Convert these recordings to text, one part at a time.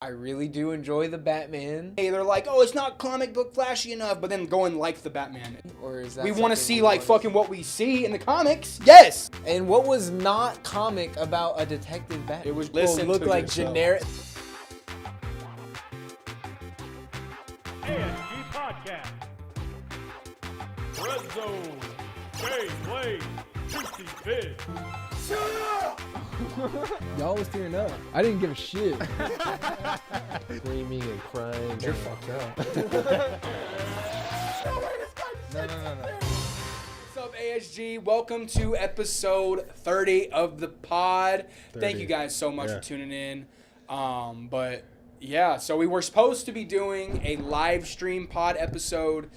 I really do enjoy the Batman. Hey, they're like, oh, it's not comic book flashy enough, but then go and like the Batman. Or is that We want to something see you like wanna fucking what we see in the comics. Yes. And what was not comic about a detective Batman? It was will listen look to like yourself. generic. ASG Podcast. Red Zone. Jay Blade. Juicy Vid. Y'all was tearing up. I didn't give a shit. Screaming and crying. You're fucked up. No. What's up, ASG? Welcome to episode 30 of the pod. Thank 30. you guys so much for tuning in. But yeah, so we were supposed to be doing a live stream pod episode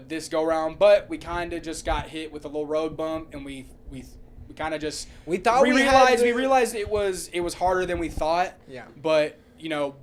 this go round, but we kind of just got hit with a little road bump, and we kind of just realized it was harder than we thought. Yeah. But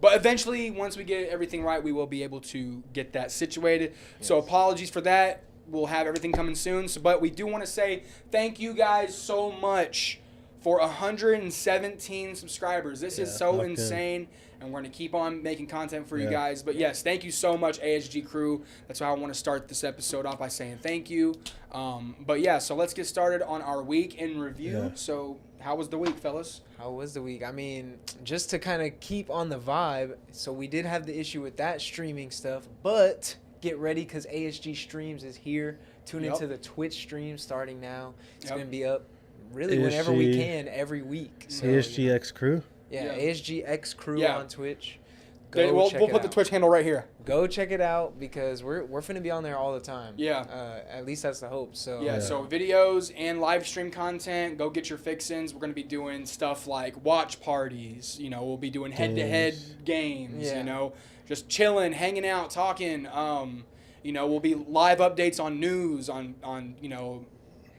eventually, once we get everything right, we will be able to get that situated. Yes. So apologies for that. We'll have everything coming soon. But we do want to say thank you guys so much for 117 subscribers. This is so insane. And we're going to keep on making content for you guys. But yes, thank you so much, ASG crew. That's how I want to start this episode off, by saying thank you. But yeah, so let's get started on our week in review. Yeah. So how was the week, fellas? How was the week? I mean, just to kind of keep on the vibe, so we did have the issue with that streaming stuff, but get ready because ASG Streams is here. Tune into the Twitch stream starting now. It's going to be up really whenever we can every week. So, ASGX crew? Yeah, ASGX crew on Twitch. We'll put the Twitch handle right here. Go check it out because we're finna be on there all the time. Yeah. At least that's the hope. So so videos and live stream content. Go get your fixins. We're gonna be doing stuff like watch parties. We'll be doing head-to-head games. Yeah. Just chilling, hanging out, talking. We'll be live updates on news, on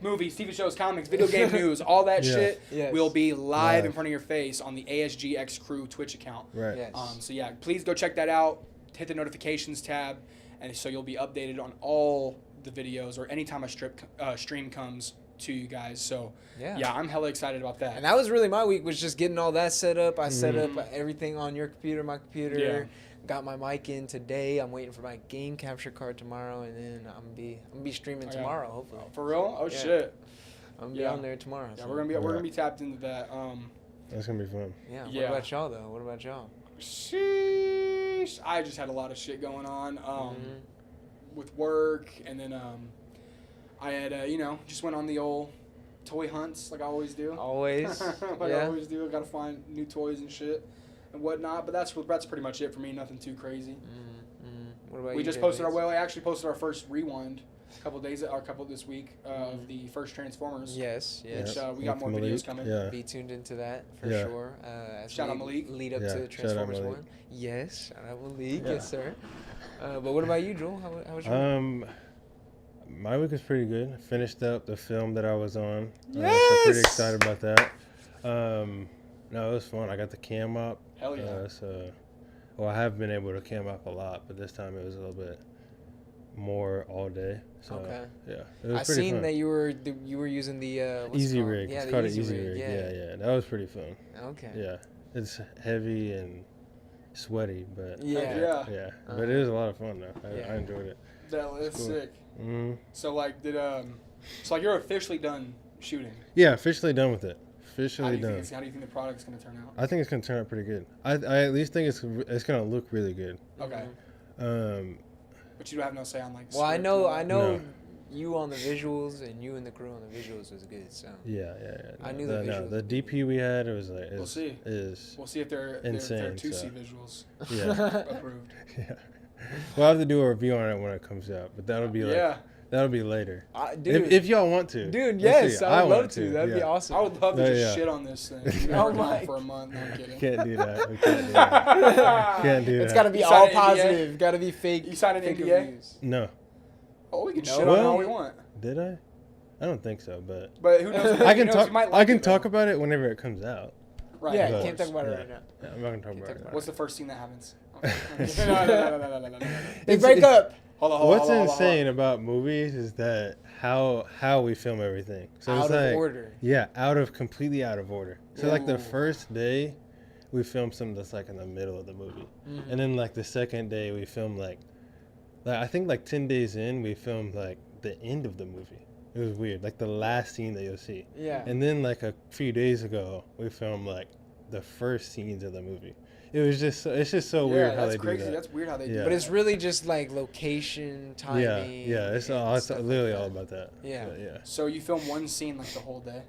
movies, TV shows, comics, video game news, all that shit will be live in front of your face on the ASGX Crew Twitch account. Right. Yes. So yeah, please go check that out. Hit the notifications tab, and so you'll be updated on all the videos or anytime a stream comes to you guys. So yeah, I'm hella excited about that. And that was really my week, was just getting all that set up. I set up everything on your computer, my computer. Yeah. Got my mic in today. I'm waiting for my game capture card tomorrow, and then I'm gonna be streaming tomorrow, hopefully. For real? Oh shit. I'm gonna be on there tomorrow. Yeah, so. we're gonna be tapped into that. That's gonna be fun. Yeah. What about y'all though? What about y'all? Sheesh. I just had a lot of shit going on with work, and then I had just went on the old toy hunts like I always do. Always. I always do. I gotta find new toys and shit and whatnot. But that's pretty much it for me. Nothing too crazy. What about We you, just Jay posted Bates? I actually posted our first rewind a couple this week of the first Transformers. Yes. Which we got more Malik. videos coming. Yeah. Be tuned into that for Yeah. sure. As Shout we out Malik. Lead up Yeah, to shout out Transformers Malik. 1. Yes. Shout out Malik. Yeah. Yes, sir. But what about you, Joel? How was your My week was pretty good. I finished up the film that I was on. Yes! So pretty excited about that. No, it was fun. I got the cam up. Hell yeah. I have been able to cam up a lot, but this time it was a little bit more all day. So, Okay. Yeah. It was I pretty seen fun. that you were using the what's Easy it called? rig. Yeah, It's the called an Easy easy Rig. rig. Yeah. Yeah. That was pretty fun. Okay. Yeah. It's heavy and sweaty, but Yeah. yeah. But it was a lot of fun though. Yeah. I enjoyed it. That's cool. sick. Mm-hmm. So you're officially done shooting. Yeah, officially done with it. How do Officially you done. think the product's gonna turn out? I think it's gonna turn out pretty good. I at least think it's gonna look really good. Okay. Mm-hmm. But you have no say on like. Well, I script know and all that? No. you on the visuals and you and the crew on the visuals was good. So Yeah. I knew the visuals. The DP we had, it was like We'll see. Is We'll see if they're insane, 2C so. visuals yeah. approved. Yeah. We'll have to do a review on it when it comes out, but that'll be that'll be later. dude, If y'all want to. dude, Let's yes, see. I would love want to. That'd be awesome. I would love to just Yeah. shit on this thing. Oh Working on my- it for a month. No, I'm kidding. Can't do that. We can't do that. Can't do that. It's got to be You all signed an NDA? positive. Got to be fake. You signed an fake NDA? reviews. No. Oh, we can No. shit on it Well- all we want. Did I? I don't think so, but But who knows? I who can knows, talk. you might I like can it, talk though. about it whenever it comes out. Right. Yeah, But- can't talk about yeah. it right now. Yeah, I'm not gonna talk Can't about talk it. about What's the first thing that happens? No. They It's- break up. Hold on. What's insane about movies is that how we film everything. So Out it's of like, order. Yeah, completely out of order. So like the Ooh. first day, we film something that's like in the middle of the movie, Mhm. and then like the second day we filmed like I think like 10 days in we filmed like the end of the movie. It was weird, like the last scene that you'll see. Yeah. And then like a few days ago we filmed like the first scenes of the movie. It's just so weird how that's they crazy. do that. That's weird how they do Yeah. that. But it's really just like location, timing. Yeah, it's and it's stuff like literally that. all about that. Yeah. But, yeah. So you film one scene like the whole day?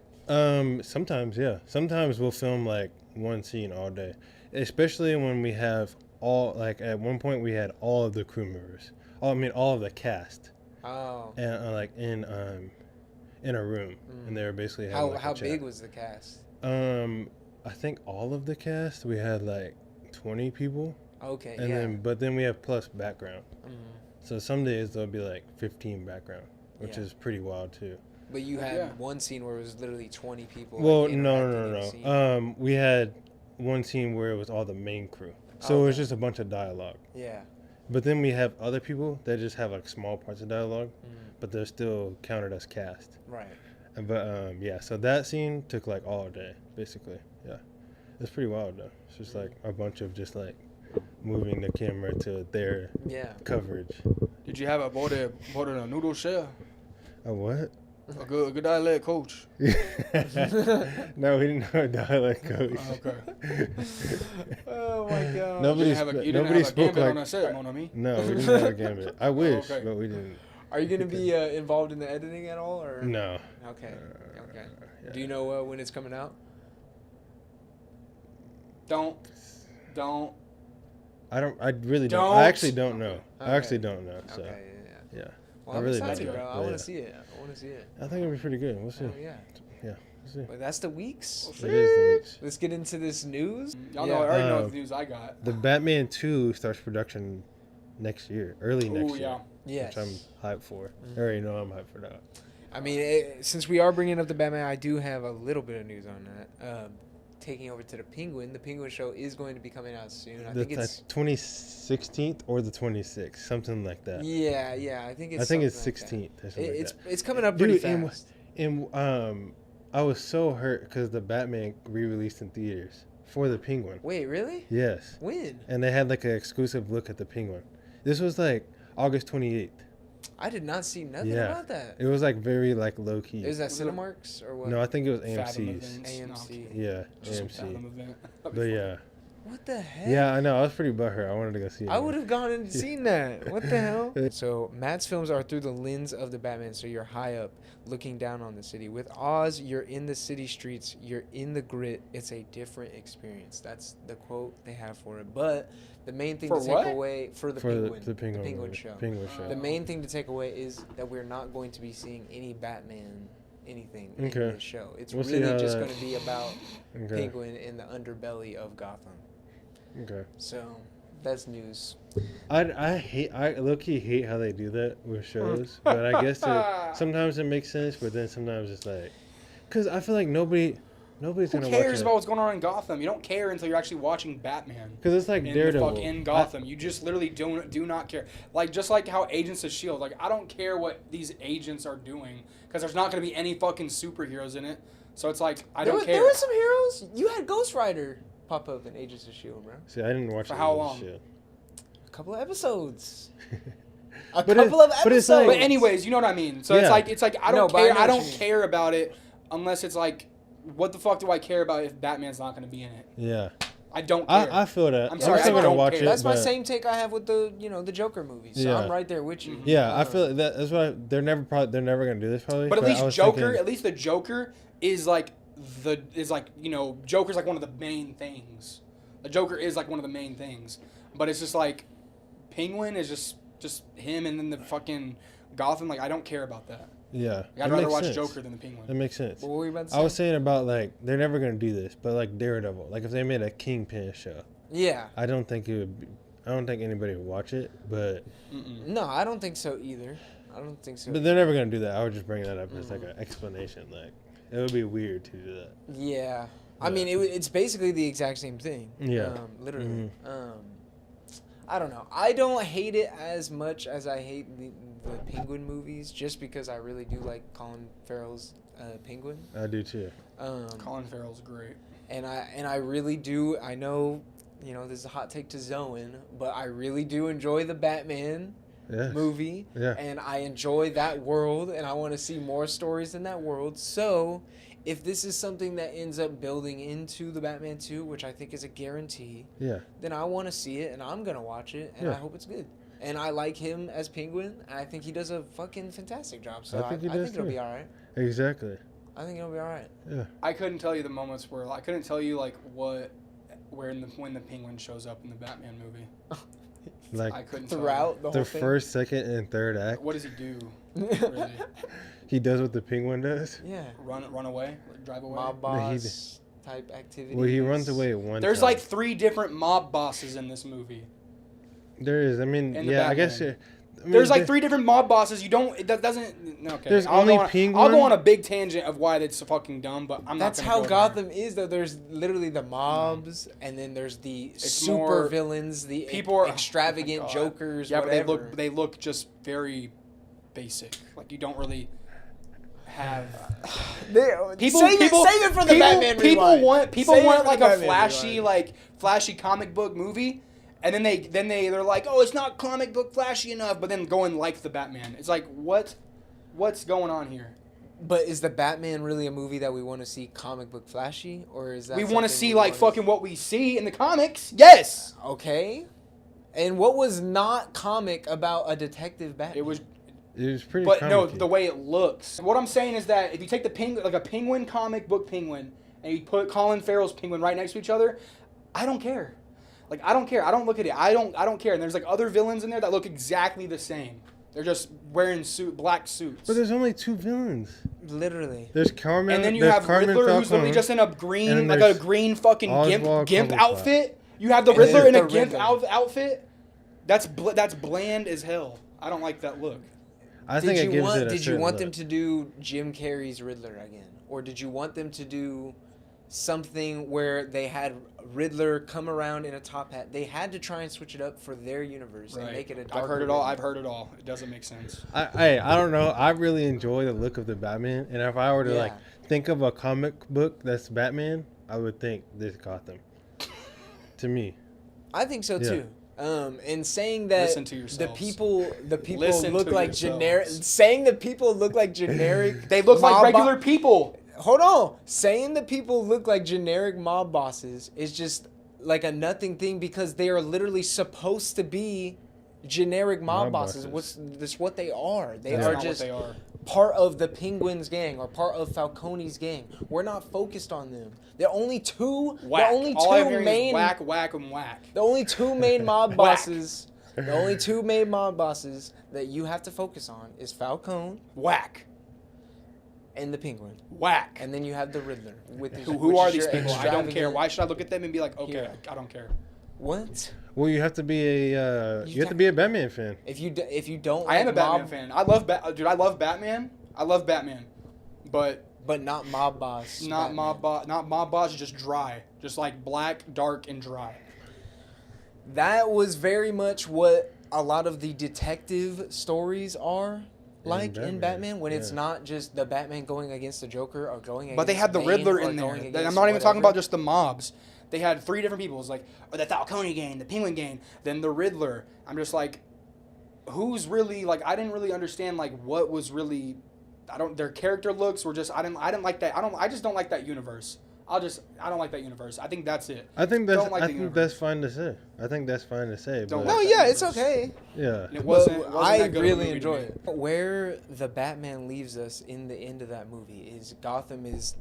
Sometimes, yeah. Sometimes we'll film like one scene all day, especially when we have all like at one point we had all of the crew members. All of the cast, Oh. and like in a room, and they were basically having, like, How a chat. big was the cast? I think all of the cast we had like 20 people, Okay. and yeah. then we have plus background. Mhm. So some days there'll be like 15 background, which Yeah. is pretty wild too. But you had Yeah. one scene where it was literally 20 people. Well, like, interacting in the scene. no. We had one scene where it was all the main crew, so it was Okay. just a bunch of dialogue. Yeah. But then we have other people that just have like small parts of dialogue, Mhm. but they're still counted as cast. Right. But yeah, so that scene took like all day, basically. Yeah, it's pretty wild though. It's just like a bunch of just like moving the camera to their Yeah. coverage. Did you have a bought a noodle shell? A what? A good dialect coach. No, we didn't have a dialect coach. Okay. Oh my god. Nobody, nobody spoke on like. that set, mon ami. No, we didn't have a gambit. I wish, okay. but we didn't. Are you gonna be involved in the editing at all, or No. Okay. Okay. Yeah. Do you know when it's coming out? Don't. I don't. I really don't. Don't. I actually don't know. Okay. I actually don't know. So Okay. Yeah. yeah, Well, I I'm really excited, don't bro. know. I But want yeah. to see it. I want to see it. I think it'll be pretty good. We'll see. Oh yeah. Yeah, we'll see. But that's the weeks. It is the weeks. Let's get into this news. Y'all Yeah. know. I already know Uh, the news I got. The Batman 2 starts production next year, early next Ooh, year. yeah. Yes. Which I'm hyped for. I already know I'm hyped for that. I mean, since we are bringing up the Batman, I do have a little bit of news on that. Taking over to the Penguin show is going to be coming out soon. I think it's 2016th or the 26th, something like that. yeah. I think it's I think it's something like 16th or something that. like It's that. it's coming up pretty Dude, and fast. And I was so hurt because the Batman re-released in theaters for the Penguin. Wait, really? Yes. When? And they had like an exclusive look at the Penguin. This was like August 28th. I did not see nothing Yeah. about that. It was like very like low key. Is that Was it- Cinemarks or what? No, I think it was Fathom AMC's. events. No, I'm AMC. kidding. Yeah, Just some AMC. Fathom event. But yeah, What the heck? yeah, I know. I was pretty butthurt. I wanted to go see it. I would have gone and seen that. What the hell? So Matt's films are through the lens of the Batman, so you're high up, looking down on the city. With Oz, you're in the city streets, you're in the grit. It's a different experience. That's the quote they have for it. But the main thing For to what? take away for the for Penguin, the Penguin, Penguin movie. show. Penguin show. The main thing to take away is that we're not going to be seeing any Batman anything in Okay. this show. It's We'll see really how just that- going to be about Okay. Penguin in the underbelly of Gotham. Okay. So that's news. I low-key hate how they do that with shows, but I guess sometimes it makes sense, but then sometimes it's like, cause I feel like nobody's Who gonna cares watch about what's going on in Gotham? You don't care until you're actually watching Batman. Cause it's like In Daredevil. the fuck in Gotham, you just literally do not care. Like just like how Agents of Shield, like I don't care what these agents are doing because there's not gonna be any fucking superheroes in it. So it's like I don't care. There were some heroes. You had Ghost Rider pop up in Agents of Shield, bro. See, I didn't watch For it how as a long? shit. A couple of episodes. But Couple of but it's like- episodes. But anyways, you know what I mean. So Yeah. it's like I don't No, but I care. know I what don't you mean. care about it unless it's like, what the fuck do I care about if Batman's not gonna be in it? Yeah, I don't care. I feel that. I'm sorry, still I gonna don't watch care. it. That's my but- same take I have with the Joker movies. So Yeah. I'm right there with you. Yeah, I feel that's why they're never gonna do this probably. But at I least was Joker, thinking- at least the Joker is like Joker's like one of the main things. The Joker is like one of the main things. But it's just like Penguin is just him and then the fucking Gotham. Like I don't care about that. Yeah, Like, that I'd rather makes watch sense. Joker than the Penguin. That makes sense. What were we about to I say? was saying about like they're never gonna do this, but like Daredevil, like if they made a Kingpin show, Yeah. I don't think it would. I don't think anybody would watch it, but No, I don't think so either. I don't think so. they're never gonna do that. I would just bring that up as like Mm-hmm. an explanation. Like it would be weird to do that. Yeah. I Yeah. mean, it's basically the exact same thing. Yeah. Literally. I don't know. I don't hate it as much as I hate the Penguin movies, just because I really do like Colin Farrell's Penguin. I do too. Colin Farrell's great. and I really do. I know, you know, this is a hot take to Zoen, but I really do enjoy the Batman Yes. movie, Yeah. and I enjoy that world, and I want to see more stories in that world. So, if this is something that ends up building into the Batman 2, which I think is a guarantee, Yeah. then I want to see it, and I'm gonna watch it, and I Yeah. hope it's good. And I like him as Penguin. And I think he does a fucking fantastic job. So I think he does it'll too. be all right. Exactly. I think it'll be all right. Yeah. I couldn't tell you the moments where I couldn't tell you like when the Penguin shows up in the Batman movie. Like I couldn't tell Throughout the whole the thing. first, second, and third you. act. What does he do? Really? He does what the Penguin does. Yeah. Run away? Drive away? Mob No, he boss type activity. Well, he runs away at one There's time. like 3 different mob bosses in this movie. There is. I mean, In the yeah. I guess. Batman. I mean, There's like there- 3 different mob bosses. You don't. That doesn't. Okay. There's I'll only go on, Penguin? I'll go on a big tangent of why that's so fucking dumb, but I'm That's not. how Gonna go there. Gotham is, though. There's literally the mobs, and then there's the It's super more- villains, the people are extravagant oh my God. jokers. Yeah, whatever. but they look just very basic. Like you don't really have. People, save it for the people, Batman people rewind. want Save it like for a the Batman flashy rewind. flashy comic book movie, and then they're like, oh, it's not comic book flashy enough, but then go and like the Batman. It's like what's going on here? But is the Batman really a movie that we want to see comic book flashy, or is that We want to something see we like wanna fucking what we see in the comics. Yes, Okay. And what was not comic about a detective Batman? it was. It was pretty. But no, comic-y. the way it looks. What I'm saying is that if you take the penguin, like a penguin comic book penguin, and you put Colin Farrell's penguin right next to each other, I don't care. Like I don't care. I don't look at it. I don't care. And there's like other villains in there that look exactly the same. They're just wearing black suits. But there's only 2 villains. Literally. There's Carmen. And then you there's have Carmen Riddler, who's Falcone, literally just in a and green, then like a there's green fucking Oswald gimp Cobblepot. outfit. You have the And Riddler there's in a the gimp Riddler. outfit. That's bland as hell. I don't like that look. I think it gives it a Did you certain want them look. to do Jim Carrey's Riddler again, or did you want them to do something where they had Riddler come around in a top hat? They had to try and switch it up for their universe and make it a darker I've heard it all. Riddler. I've heard it all. It doesn't make sense. I don't know. I really enjoy the look of the Batman, and if I were to Yeah. like think of a comic book that's Batman, I would think this Gotham. To me, I think so Yeah. too. And saying that Listen to the yourselves. people Listen look to like yourselves. generic. Saying the people look like generic. They look like mob regular people. Hold on. Saying the people look like generic mob bosses is just like a nothing thing because they are literally supposed to be generic mob Mob bosses. bosses. That's what they are. They That's are not just what they are. part of the Penguin's gang or part of Falcone's gang. We're not focused on them. The only two Whack. the only All I'm two hearing main is whack, whack, and whack. the only two main mob Whack. bosses the only two main mob bosses that you have to focus on is Falcone Whack. and the Penguin. Whack. And then you have the Riddler with his, Who which are is these your people? I don't care. extravagant- Why should I look at them and be like, okay, hero. I don't care. What? well, you have to be a you have to be a Batman fan. If you don't I am a like Batman mob, fan. I love dude. I love Batman. I love Batman, but but not mob boss. not Batman. not mob boss. Just dry. Just like black, dark, and dry. That was very much what a lot of the detective stories are like in Batman, Batman when it's yeah. not just the Batman going against the Joker or going against But they had the Bane Riddler or in there. going I'm against not even talking whatever. about just the mobs. They had 3 different people. It's like the Falcone gang, the Penguin gang, then the Riddler. I'm just like, who's really like? I didn't really understand like what was really. Their character looks were just. I didn't like that. I just don't like that universe. I don't like that universe. I think that's it. I think that's Don't like I the think universe. that's fine to say. I think that's fine to say. Don't But No, like yeah, that it's universe. okay. yeah, And it But wasn't I that good of a really movie to enjoy me. it. Where the Batman leaves us in the end of that movie is Gotham is,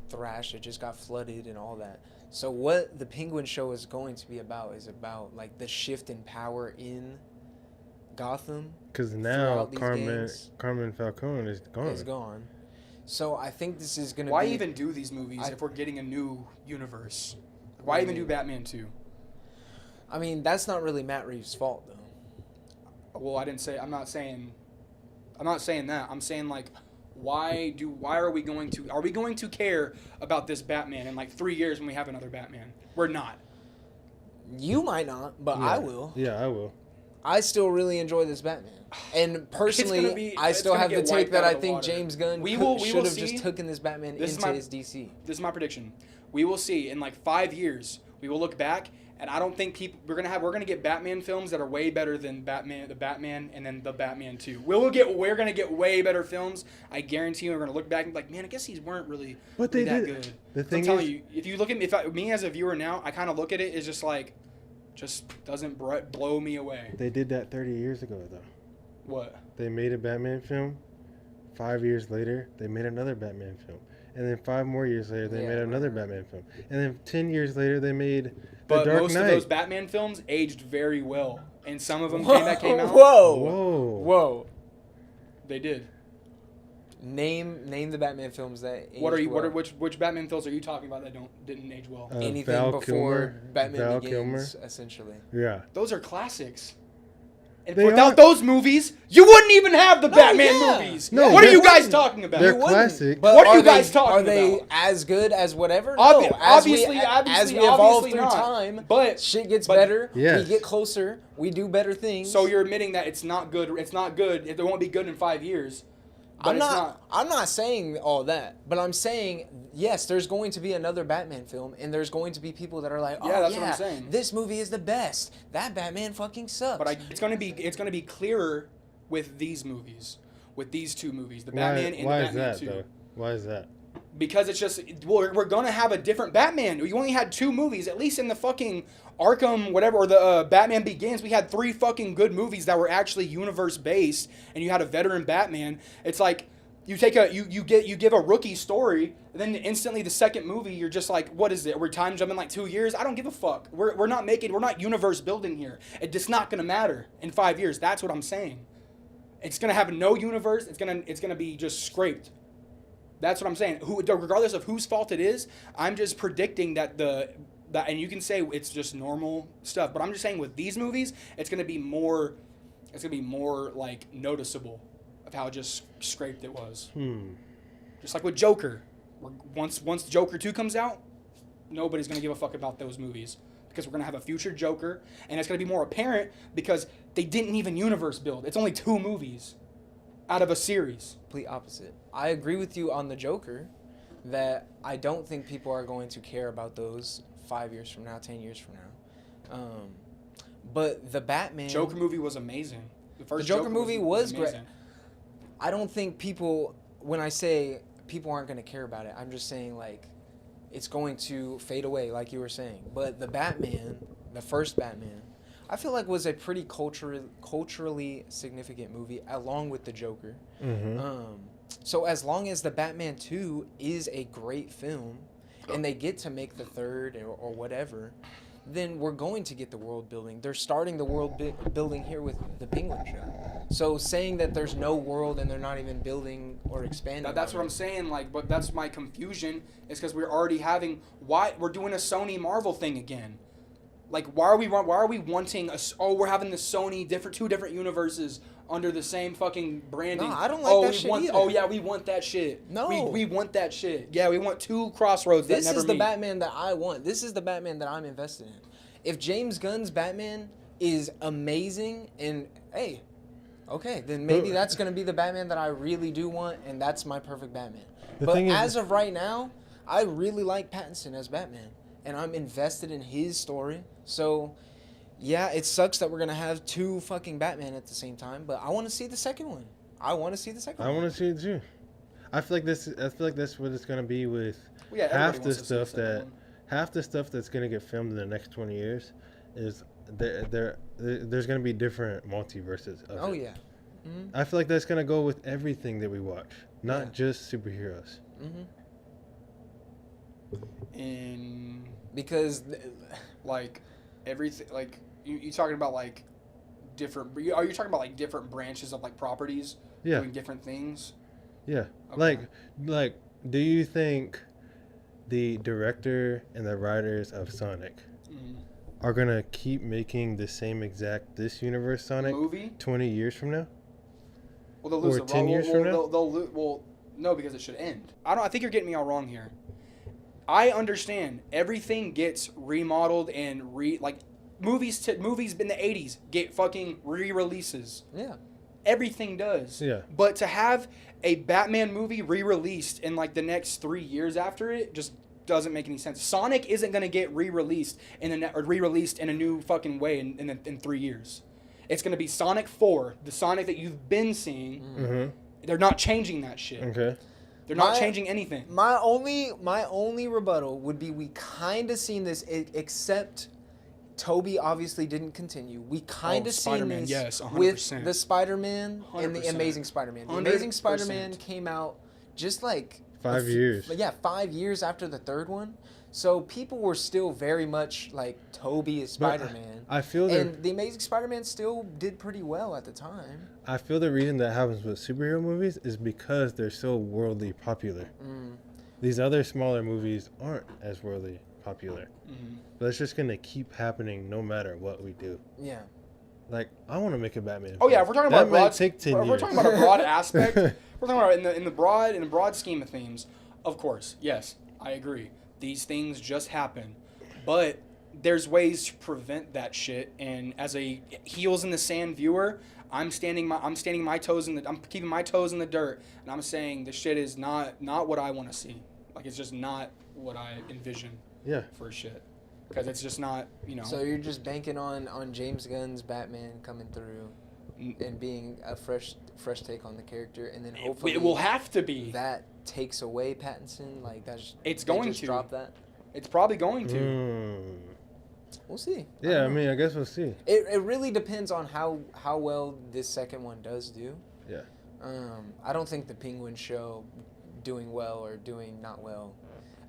thrashed. It just got flooded and all that. So what the Penguin show is going to be about is about like the shift in power in Gotham because now throughout these Carmen games. Falcone is gone. is gone. So I think this is going to Why be... even do these movies I- if we're getting a new universe? What Why do you even do mean? Batman 2? I mean, that's not really Matt Reeves' fault, though. Well, I'm not saying that. I'm saying like, why are we going to care about this Batman in like 3 years when we have another Batman? We're not. You might not, but Yeah. I will. Yeah, I will. I still really enjoy this Batman. And personally, I still have the get take wiped that out I of the think water. James Gunn We will should have see. just taken this Batman This is into my- his DC. This is my prediction. we will see in like 5 years. We will look back, and I don't think we're gonna get Batman films that are way better than the Batman, and then the Batman 2. We're gonna get way better films. I guarantee you. We're gonna look back and be like, man, I guess these weren't really that good. The thing I'm telling is, you, if you look at me as a viewer now, I kind of look at it as just like, just doesn't blow me away. they did that 30 years ago though. What? They made a Batman film. 5 years later, they made another Batman film. And then 5 more years later, they made another Batman film. And then 10 years later, they made The Dark Knight. But most of those Batman films aged very well. And some of them came out. Whoa. They did. Name the Batman films that aged which Batman films are you talking about that didn't age well? Anything Val before Kilmer, Batman Val Begins, Kilmer. essentially. Yeah. Those are classics. And They without are. those movies, you wouldn't even have the Batman movies. No, what are you they're- guys talking about? They're You wouldn't. classic. But What are you they- guys talking Are they about? as good as whatever? Obvi- No. As we obviously evolve through not. time, But- shit gets but- better. Yes. We get closer. We do better things. So you're admitting that it's not good. It's not good. It won't be good in 5 years. But I'm not saying all that, but I'm saying yes, there's going to be another Batman film, and there's going to be people that are like, oh Yeah, that's what I'm saying. this movie is the best. That Batman fucking sucks. But it's gonna be clearer with these movies, with these 2 movies, the Batman and Why the is Batman that 2. though? Why is that? Because it's just we're gonna have a different Batman. You only had 2 movies, at least in the fucking Arkham whatever or the Batman Begins. We had 3 fucking good movies that were actually universe based, and you had a veteran Batman. It's like you take you give a rookie story, and then instantly the second movie you're just like, what is it? We're time jumping like 2 years? I don't give a fuck. We're not universe building here. It's not gonna matter in 5 years. That's what I'm saying. It's gonna have no universe. It's gonna be just scraped. That's what I'm saying. Regardless of whose fault it is, I'm just predicting that and you can say it's just normal stuff, but I'm just saying with these movies, it's gonna be more like noticeable of how just scraped it was. Just like with Joker. Once Joker 2 comes out, nobody's gonna give a fuck about those movies because we're gonna have a future Joker, and it's gonna be more apparent because they didn't even universe build. It's only 2 movies out of a series. Complete opposite. I agree with you on the Joker that I don't think people are going to care about those 5 years from now, 10 years from now. But the Batman... Joker movie was amazing. The Joker movie was great. amazing. I don't think people... When I say people aren't going to care about it, I'm just saying, like, it's going to fade away, like you were saying. But the Batman, the first Batman, I feel like was a pretty culturally significant movie, along with the Joker. So as long as the Batman 2 is a great film, and they get to make the third or whatever, then we're going to get the world building. They're starting the world building here with the Penguin show. So saying that there's no world and they're not even building or expanding. That's what I'm saying. Like, but that's my confusion is because we're already having we're doing a Sony Marvel thing again. Like, why are we wanting we're having the Sony two different universes under the same fucking branding. No, I don't like that shit either. Oh yeah, we want that shit. No. We want that shit. Yeah, we want 2 crossroads that never meet. This is the Batman that I want. This is the Batman that I'm invested in. If James Gunn's Batman is amazing and hey, okay, then maybe that's going to be the Batman that I really do want, and that's my perfect Batman. But as of right now, I really like Pattinson as Batman, and I'm invested in his story. So, yeah, it sucks that we're going to have 2 fucking Batman at the same time, but I want to see the second one. I want to see the second one. I want to see it too. I feel like that's what it's going to be with half the stuff that's going to get filmed in the next 20 years is there's going to be different multiverses of it. Yeah. Mm-hmm. I feel like that's going to go with everything that we watch, not just superheroes. Mm-hmm. Because like everything, like you talking about like different. Are you talking about like different branches of like properties doing different things? Yeah. Okay. Like, do you think the director and the writers of Sonic are gonna keep making the same exact this universe Sonic movie 20 years from now? Well, they'll lose or 10 years from now? Well, no, because it should end. I think you're getting me all wrong here. I understand everything gets remodeled and movies in the 80s get fucking re-releases. Yeah. Everything does. Yeah. But to have a Batman movie re-released in like the next 3 years after it just doesn't make any sense. Sonic isn't gonna get re-released in a new fucking way in 3 years. It's gonna be Sonic 4, the Sonic that you've been seeing. Mm-hmm. They're not changing that shit. Okay. They're not changing anything. My only rebuttal would be we kind of seen this, except Toby obviously didn't continue. We kind of seen Spider-Man, this yes, 100%. with the Spider-Man and the 100%. Amazing Spider-Man. The Amazing Spider-Man 100%. came out just like 5 years. Yeah, 5 years after the third one. So people were still very much like Toby is Spider-Man. I feel and the Amazing Spider-Man still did pretty well at the time. I feel the reason that happens with superhero movies is because they're so worldly popular. These other smaller movies aren't as worldly popular. But it's just gonna keep happening no matter what we do. Yeah. Like, I want to make a Batman. Oh yeah, if we're talking about that might take 10 years. we're talking about a broad aspect. We're talking about in the broad scheme of things. Of course, yes, I agree. These things just happen, but there's ways to prevent that shit. And as a heels in the sand viewer, I'm keeping my toes in the dirt, and I'm saying this shit is not what I want to see. Like, it's just not what I envision. Yeah. For shit, because it's just not, you know. So you're just banking on James Gunn's Batman coming through and being a fresh take on the character, and then hopefully it will have to be that takes away Pattinson. Like, it's going to drop that. It's probably going to. We'll see. Yeah, I mean, I guess we'll see. It really depends on how well this second one does do. Yeah. I don't think the Penguin show doing well or doing not well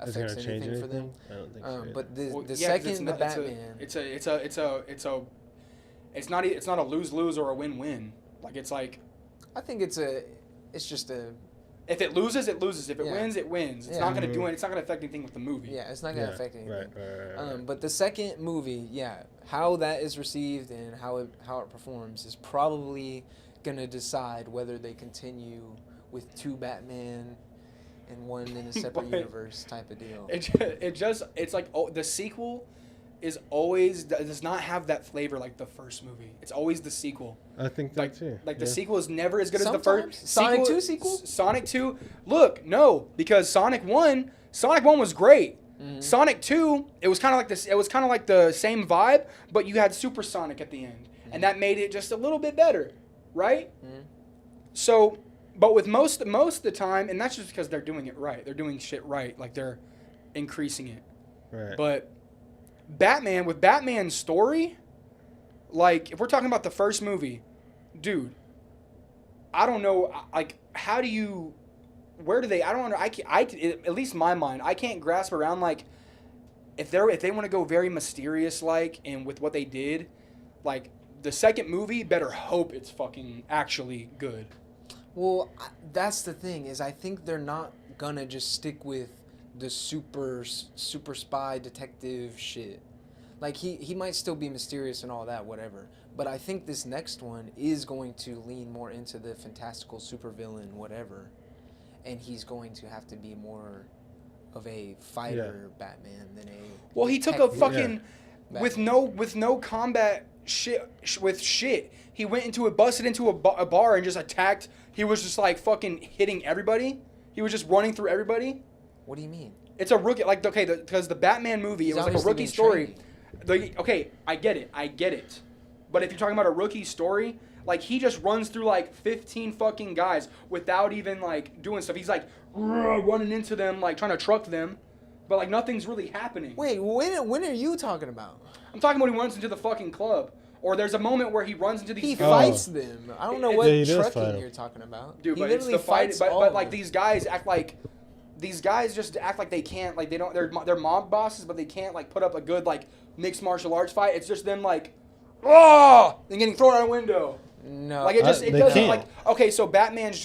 Is affects it gonna change anything for them. I don't think so. But the Yeah, second the Batman, it's not a lose-lose or a win-win. Like, it's like, I think it's just a. if it loses, it loses. If it wins, it wins. It's Yeah. not gonna do it. It's not gonna affect anything with the movie. Yeah, it's not gonna affect anything. Right. But the second movie, how that is received and how it performs is probably gonna decide whether they continue with 2 Batman and 1 in a separate universe type of deal. It's like, the sequel does not have that flavor like the first movie. It's always the sequel. I think that too. Like, the sequel is never as good as the Sometimes. first. Sonic 2 sequel? Sonic 2. Look, no, because Sonic 1 was great. Sonic 2, it was kind of like this. It was kind of like the same vibe, but you had Super Sonic at the end, and that made it just a little bit better, right? So, but with most of the time, and that's just because they're doing it right. They're doing shit right. Like, they're increasing it. Right. But with Batman's story, like, if we're talking about the first movie, dude, I don't know, like, how do you, where do they, I don't know, at least in my mind, I can't grasp around, like, if they want to go very mysterious, like, and with what they did, like, the second movie better hope it's fucking actually good. Well, that's the thing, is I think they're not gonna just stick with the super spy detective shit. Like, he might still be mysterious and all that, whatever. But I think this next one is going to lean more into the fantastical supervillain, whatever. And he's going to have to be more of a fighter Batman than a. Well, he took a fucking with Batman. no combat shit. He busted into a bar and just attacked. He was just like fucking hitting everybody. He was just running through everybody. What do you mean? It's a rookie, like, okay, because the Batman movie, it was like a rookie story. Okay, I get it. But if you're talking about a rookie story, like, he just runs through like 15 fucking guys without even like doing stuff. He's like running into them, like trying to truck them, but like nothing's really happening. Wait, when are you talking about? I'm talking about when he runs into the fucking club. Or there's a moment where he runs into these. He fights them. I don't know what trucking you're talking about. Dude, he but it's literally the fight. fights But like, these guys act like. These guys just act like they can't, like, they don't, they're mob bosses, but they can't, like, put up a good, like, mixed martial arts fight. It's just them, like, and getting thrown out a window. No. Like, it doesn't, can't. like, okay, so Batman can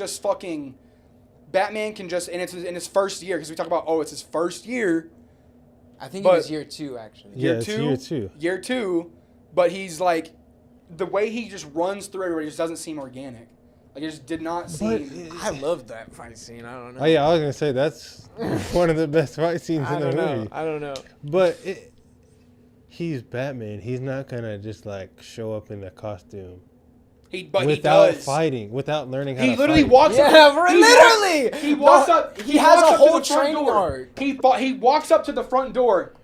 just, and it's in his first year, because we talk about, it's his first year. I think it was year 2, actually. Yeah, it's year 2. But he's, like, the way he just runs through everybody just doesn't seem organic. Like, it just did not seem. I love that fight scene. I don't know. Oh yeah, I was gonna say that's one of the best fight scenes in the movie. I don't know. But he's Batman. He's not gonna just like show up in a costume without fighting, without learning how to fight. He literally walks up. Literally. He walks up. He has a whole training arc. He walks up to the front door.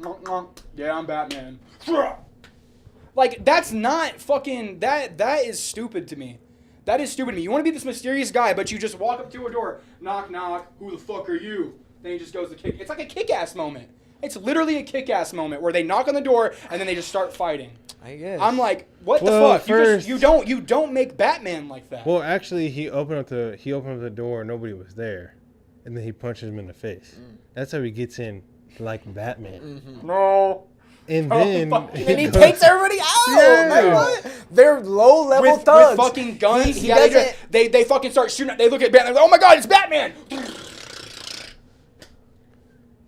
Yeah, I'm Batman. Like, that's not fucking... That is stupid to me. That is stupid to me. You want to be this mysterious guy, but you just walk up to a door. Knock, knock. Who the fuck are you? Then he just goes to kick. It's like a kick-ass moment. It's literally a kick-ass moment where they knock on the door and then they just start fighting. I guess. I'm like, what the fuck? You don't make Batman like that. Well, actually, he opened up the door. Nobody was there, and then he punches him in the face. That's how he gets in like Batman. Mm-hmm. No. And then and he takes everybody out. Yeah. Like, what? They're low level thugs. With fucking guns. He doesn't. They fucking start shooting. They look at Batman. Like, oh my god, it's Batman.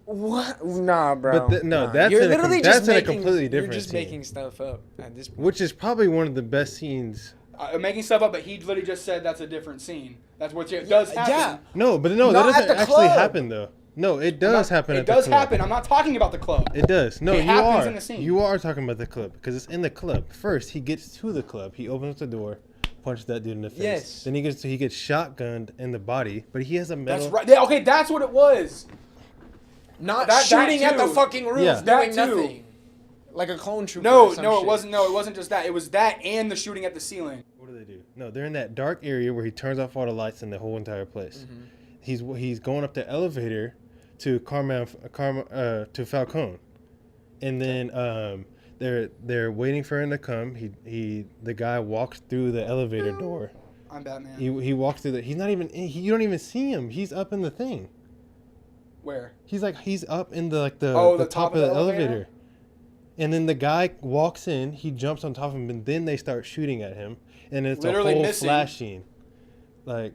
What? Nah, bro. But that's you're in literally that's just in making, a completely different You're just scene. making stuff up at this point. Which is probably one of the best scenes. Making stuff up, but he literally just said that's a different scene. That's what it does happen. Yeah. No, that Not doesn't at the actually club. happen though. No, it does happen. It does happen. I'm not talking about the club. It does. No, It you happens are. in the scene. You are talking about the club because it's in the club. First, he gets to the club. He opens the door, punches that dude in the face. Yes. Then he gets shotgunned in the body, but he has a metal. That's right. Yeah, okay, that's what it was. Not that shooting at the too. fucking roof, Yeah. doing That too. nothing. Like a clone trooper. No, or some no, shit. it wasn't. No, it wasn't just that. It was that and the shooting at the ceiling. What do they do? No, they're in that dark area where he turns off all the lights in the whole entire place. Mm-hmm. He's going up the elevator to to Falcone, and then they're waiting for him to come. The guy walks through the elevator door. I'm Batman. He walks through he's not even you don't even see him. He's up in the thing. Where? He's up in the the top of the elevator. And then the guy walks in, he jumps on top of him, and then they start shooting at him, and it's Literally a whole missing. flash scene. Like,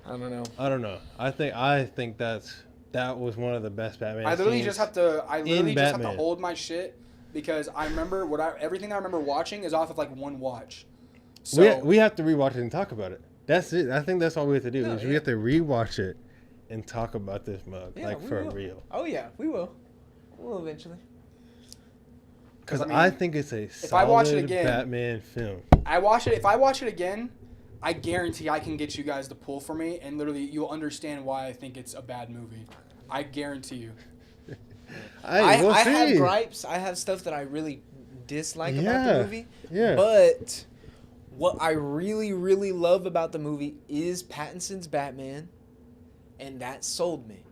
I don't know. I don't know. I think that was one of the best Batman. I literally scenes just have to. I literally just have to Batman. hold my shit because I remember everything I remember watching is off of like one watch. So we have to rewatch it and talk about it. That's it. I think that's all we have to do. No, We have to rewatch it and talk about this mug, Yeah, like we for will. real. Oh yeah, we will. We'll eventually. Because I mean, I think it's a I watch it solid again- Batman film. If I watch it again, I guarantee I can get you guys to pull for me, and literally you'll understand why I think it's a bad movie. I guarantei you. I We'll have see. gripes. I have stuff that I really dislike about Yeah, the movie. yeah. But what I really, really love about the movie is Pattinson's Batman, and that sold me.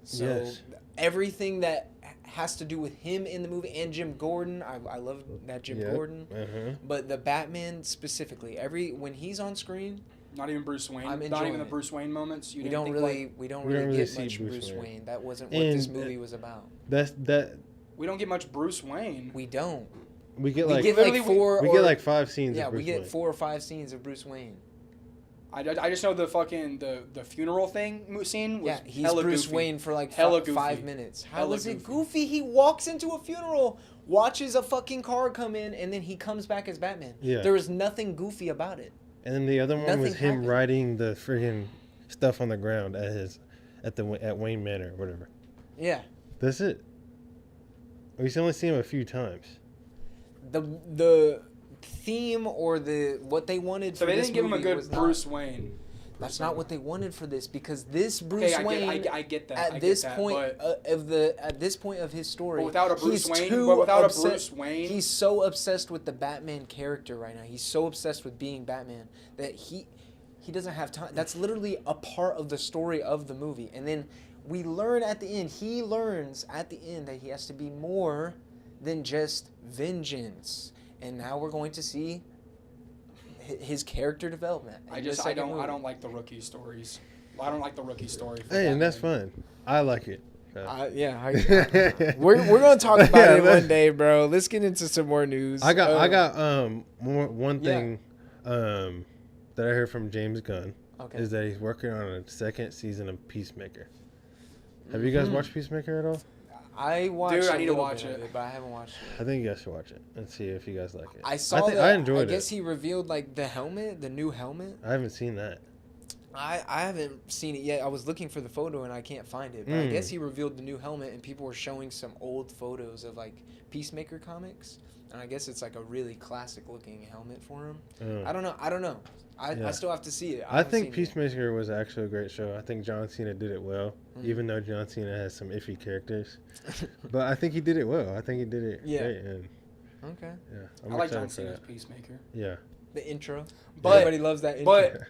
So Yes. everything that has to do with him in the movie and Jim Gordon, I love that Jim Yep. Gordon. Uh-huh. But the Batman specifically, when he's on screen, Not even Bruce Wayne. I'm Not enjoying even the it. Bruce Wayne moments. we don't really get see much Bruce Bruce Wayne. Wayne. That wasn't what And, this movie was about. We don't get much Bruce Wayne. We don't. We get We like get literally like four. we or- get like 5 scenes. Yeah, of we Bruce get Wayne. 4 or 5 scenes of Bruce Wayne. I just know the fucking the funeral scene was Yeah, he's hella Bruce goofy. hella like Hella 5 goofy. minutes. How Hella is it goofy. goofy? He walks into a funeral, watches a fucking car come in, and then he comes back as Batman. Yeah. There was nothing goofy about it. And then the other one was Nothing him happened. writing the friggin' stuff on the ground at Wayne Manor or whatever. Yeah. That's it. We only see him a few times. The theme or what they wanted So for they this didn't give him a movie good was Bruce not, Wayne. That's not what they wanted for this, because this Bruce Okay, Wayne I get that. at this point at this point of his story, But without a Bruce he's Wayne- too but without a obsessed- Bruce Wayne- he's so obsessed with the Batman character right now. He's so obsessed with being Batman that he doesn't have time. That's literally a part of the story of the movie. And then we learn at the end, he learns at the end that he has to be more than just vengeance. And now we're going to see his character development. in the second movie. I don't like the rookie stories. I don't like the rookie story. for Hey, and that's Batman. fun. I like it. We're gonna talk about Yeah, it that's- one day, bro. Let's get into some more news. I got one Yeah. thing that I heard from James Gunn Okay. is that he's working on a second season of Peacemaker. Have you guys watched Peacemaker at all? I watched. Dude, I a need to little watch bit of it. but I haven't watched it. I think you guys should watch it and see if you guys like it. I saw think that. I enjoyed I guess it. he revealed like the new helmet. I haven't seen that. I haven't seen it yet. I was looking for the photo and I can't find it. But I Mm. guess he revealed the new helmet and people were showing some old photos of like Peacemaker comics. And I guess it's like a really classic looking helmet for him. I don't know. I Yeah. still have to see it. I haven't think seen it. Peacemaker was actually a great show. I think John Cena did it well, even though John Cena has some iffy characters. But I think he did it well. I think he did it great. And Okay. yeah, I I'm like excited John for Cena's that. Peacemaker. Yeah. The intro. But- Everybody loves that intro. But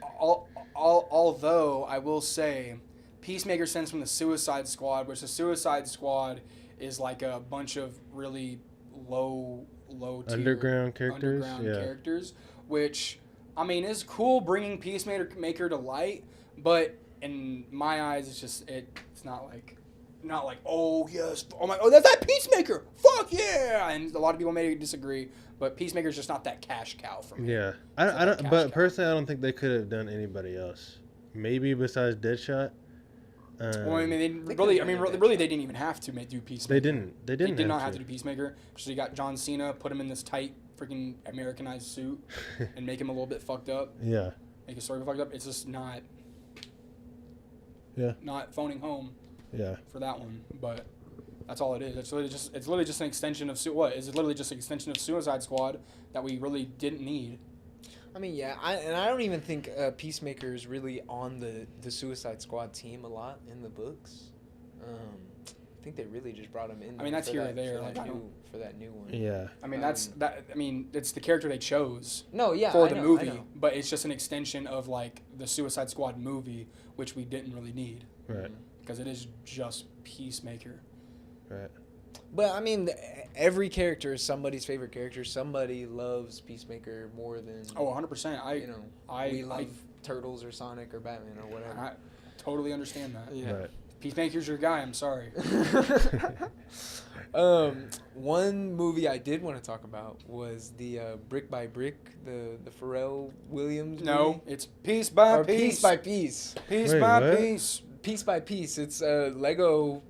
although I will say, Peacemaker sends from the Suicide Squad, which the Suicide Squad is like a bunch of really low tier Underground characters. characters, which I mean is cool, bringing Peacemaker to light. But in my eyes, it's not like oh yes, oh that's that Peacemaker, fuck yeah, and a lot of people may disagree. But Peacemaker's just not that cash cow for me. Yeah. It's not I that don't. cash But cow. personally, I don't think they could have done anybody else. Maybe besides Deadshot. Well, I mean, they didn't even have to do Peacemaker. They didn't. They did not have to do Peacemaker. So you got John Cena, put him in this tight, freaking Americanized suit, and make him a little bit fucked up. Yeah. Make his story fucked up. It's just not. Yeah. Not phoning home Yeah. for that one, but that's all it is. It's literally just an extension of It's literally just an extension of Suicide Squad that we really didn't need. I mean, yeah, I don't even think Peacemaker is really on the Suicide Squad team a lot in the books. I think they really just brought him in. I mean, that's for here or that- there, for like, that I new, don't- for that new one. Yeah. I mean, it's the character they chose. No, yeah, For I the know, movie, I know. but it's just an extension of like the Suicide Squad movie, which we didn't really need Right. because it is just Peacemaker. Right. But I mean, every character is somebody's favorite character. Somebody loves Peacemaker more than Oh, 100%. we love Turtles or Sonic or Batman or whatever. I totally understand that. Yeah. Right. Peacemaker's your guy. I'm sorry. One movie I did want to talk about was the Brick by Brick, the Pharrell Williams. No, movie. it's Piece by Or Piece. Piece by Piece. Piece Wait, by what? Piece. Piece by Piece. It's a Lego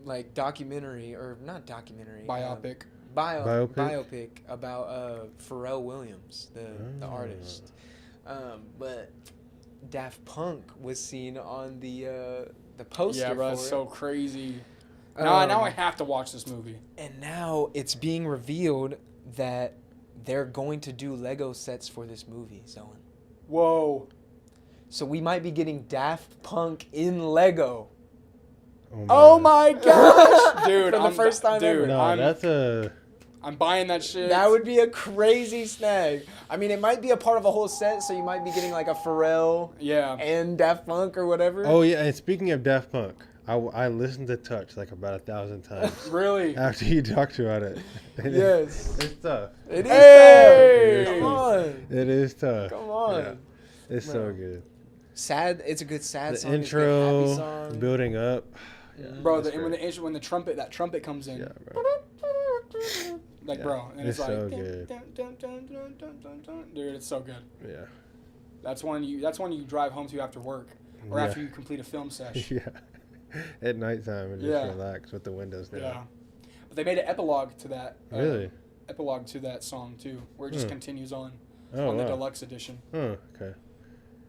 like documentary or not documentary. Biopic. Biopic about Pharrell Williams, the artist. But Daft Punk was seen on the poster. Yeah, bro, for that's it. so crazy. Now Um, I have to watch this movie. And now it's being revealed that they're going to do Lego sets for this movie, Zoen. Whoa. So we might be getting Daft Punk in Lego. Oh my gosh, dude! For the first time dude, ever. No, I'm buying that shit. That would be a crazy snag. I mean, it might be a part of a whole set, so you might be getting like a Pharrell Yeah. and Daft Punk or whatever. Oh yeah, and speaking of Daft Punk, I listened to Touch like about 1,000 times Really? after you talked about it. Yes. It's tough. It is Hey! tough. Come on. It is tough. Come on. Yeah. It's so good. Sad. It's a good sad The song. It's a good happy intro, song. building up. Yeah, Bro, that's when great. the trumpet comes in, Yeah, bro. like Yeah, bro, and it's it's, like, so good. dude, it's so good. Yeah. That's one you drive home to after work or Yeah. after you complete a film session. Yeah. At nighttime and just Yeah. relax with the windows down. Yeah. But they made an epilogue to that. Really? Epilogue to that song too, where it just continues on Oh, on the wow. deluxe edition. Oh, okay.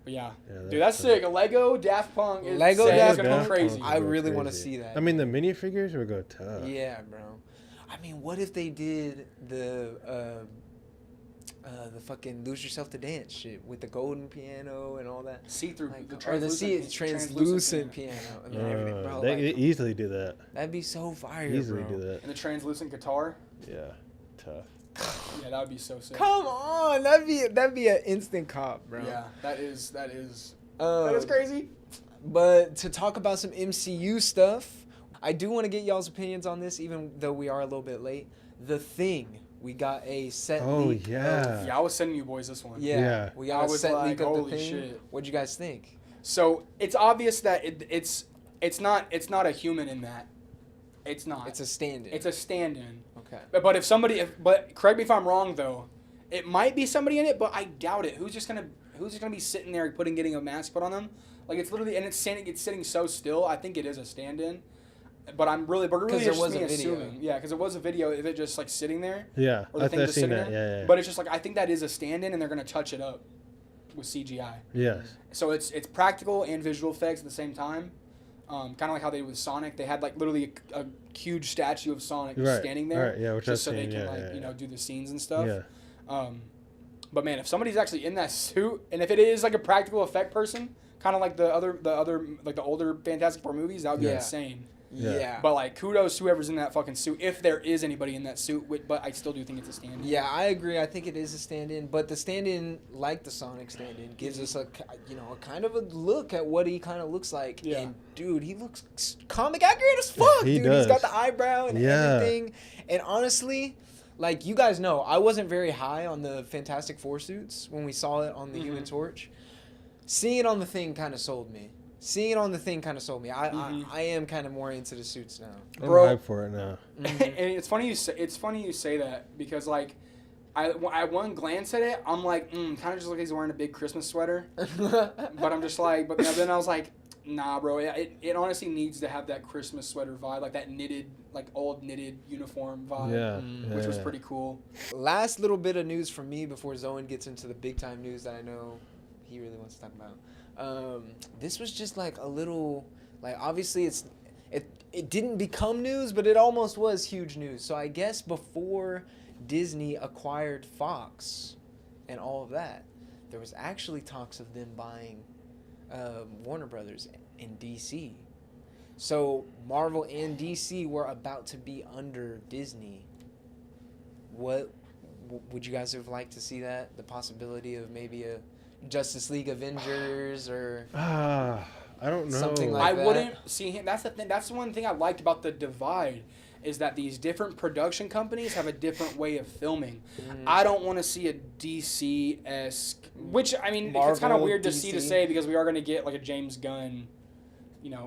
But yeah, Yeah, dude, that's that's sick. A Lego Daft Punk. Is Lego sick. Daft It's gonna Punk? be crazy. I Go really wanna crazy. see that. I mean, the minifigures would go tough. Yeah, bro. I mean, what if they did the fucking Lose Yourself to Dance shit with the golden piano and all that? See through Like, the or the translucent translucent piano and everything, bro. They Like, could easily do that. that'd be so fire, Easily bro. do that. and the translucent guitar. Yeah. Tough. Yeah, that would be so sick. Come on, that'd be an instant cop, bro. Yeah, that is that is Um, crazy. But to talk about some MCU stuff, I do want to get y'all's opinions on this, even though we are a little bit late. The Thing. We got a set Oh, leak. yeah. Yeah, I was sending you boys this one. Yeah. We got I a was set like, leak of The holy Thing. shit. What'd you guys think? So it's obvious that it's not a human in that. It's not. It's a stand-in. It's a stand-in. Okay. But correct me if I'm wrong though. It might be somebody in it, but I doubt it. Who's just gonna be sitting there getting a mask put on them? Like it's literally it's sitting so still. I think it is a stand-in. But really there it's just was me a video. assuming. Yeah, because it was a video of it just like sitting there. Yeah. Or the thing I've just seen sitting that. there. Yeah, yeah. But it's just like I think that is a stand-in, and they're gonna touch it up. with CGI. Yes. So it's practical and visual effects at the same time. Kind of like how they did with Sonic. They had like literally a huge statue of Sonic just standing there, Right. Yeah. Which just so I've they seen, can do the scenes and stuff. Yeah. But man, if somebody's actually in that suit, and if it is like a practical effect person, kind of like the other like the older Fantastic Four movies, that would be insane. Yeah. But like, kudos to whoever's in that fucking suit, if there is anybody in that suit. But I still do think it's a stand-in. Yeah, I agree. I think it is a stand-in, but the stand-in, like the Sonic stand-in, gives us a kind of a look at what he kind of looks like. Yeah. And dude, he looks comic accurate as fuck. He Dude, does. He's got the eyebrow and everything. And honestly, like you guys know, I wasn't very high on the Fantastic Four suits when we saw it on the Human Torch. Seeing it on the Thing kind of sold me. I am kind of more into the suits now. I'm Bro. hyped for it now. And it's funny you say that because like I one glance at it, I'm like, kind of just like he's wearing a big Christmas sweater. But I'm just like, but then I was like, nah, bro. It honestly needs to have that Christmas sweater vibe, like that knitted, like old knitted uniform vibe. Yeah. Which was pretty cool. Last little bit of news from me before Zoen gets into the big time news that I know he really wants to talk about. This was just like a little, like obviously it didn't become news, but it almost was huge news. So I guess before Disney acquired Fox and all of that, there was actually talks of them buying Warner Brothers in DC. So Marvel and DC were about to be under Disney. What would you guys have liked to see that? The possibility of maybe a Justice League Avengers or I don't know. something like I that. wouldn't see him. That's the thing. That's the one thing I liked about the divide is that these different production companies have a different way of filming. I don't want to see a DC-esque, which I mean, it's kind of Marvel, weird to DC. say because we are going to get like a James Gunn,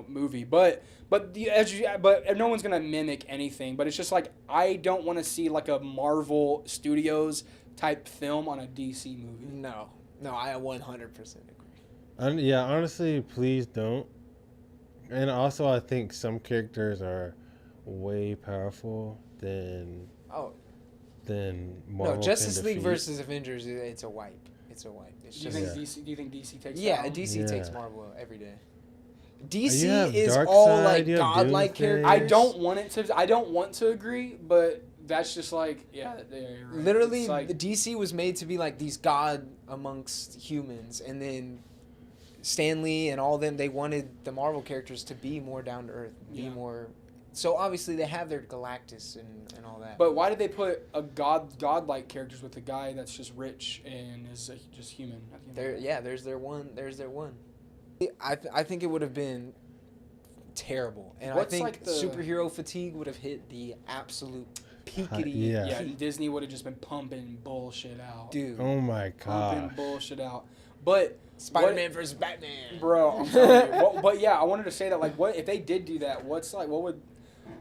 movie, but no one's going to mimic anything. But it's just like I don't want to see like a Marvel Studios type film on a DC movie. No, I 100% agree. Yeah, honestly, please don't. And also, I think some characters are way powerful than Marvel. No, Justice can League defeat. versus Avengers, it's a wipe. It's Do you think DC? Do you think DC takes? Yeah, that DC Yeah. takes Marvel every day. You DC have is Darkseid, all like you have godlike Doomsday. characters. I don't want to agree, but that's just like you're right. Literally, It's like, the DC was made to be like these god amongst humans, and then Stan Lee and all them, they wanted the Marvel characters to be more down to earth, be more. So obviously they have their Galactus and all that. But why did they put a godlike characters with a guy that's just rich and is just human? There's their one. I think it would have been terrible, and What's I think like the- superhero fatigue would have hit the absolute peakity. Yeah. Yeah, Disney would have just been pumping bullshit out. Dude. Oh my Pumping god. bullshit out. But Spider-Man versus Batman. bro, I'm telling you. But yeah, I wanted to say that like, what if they did do that? What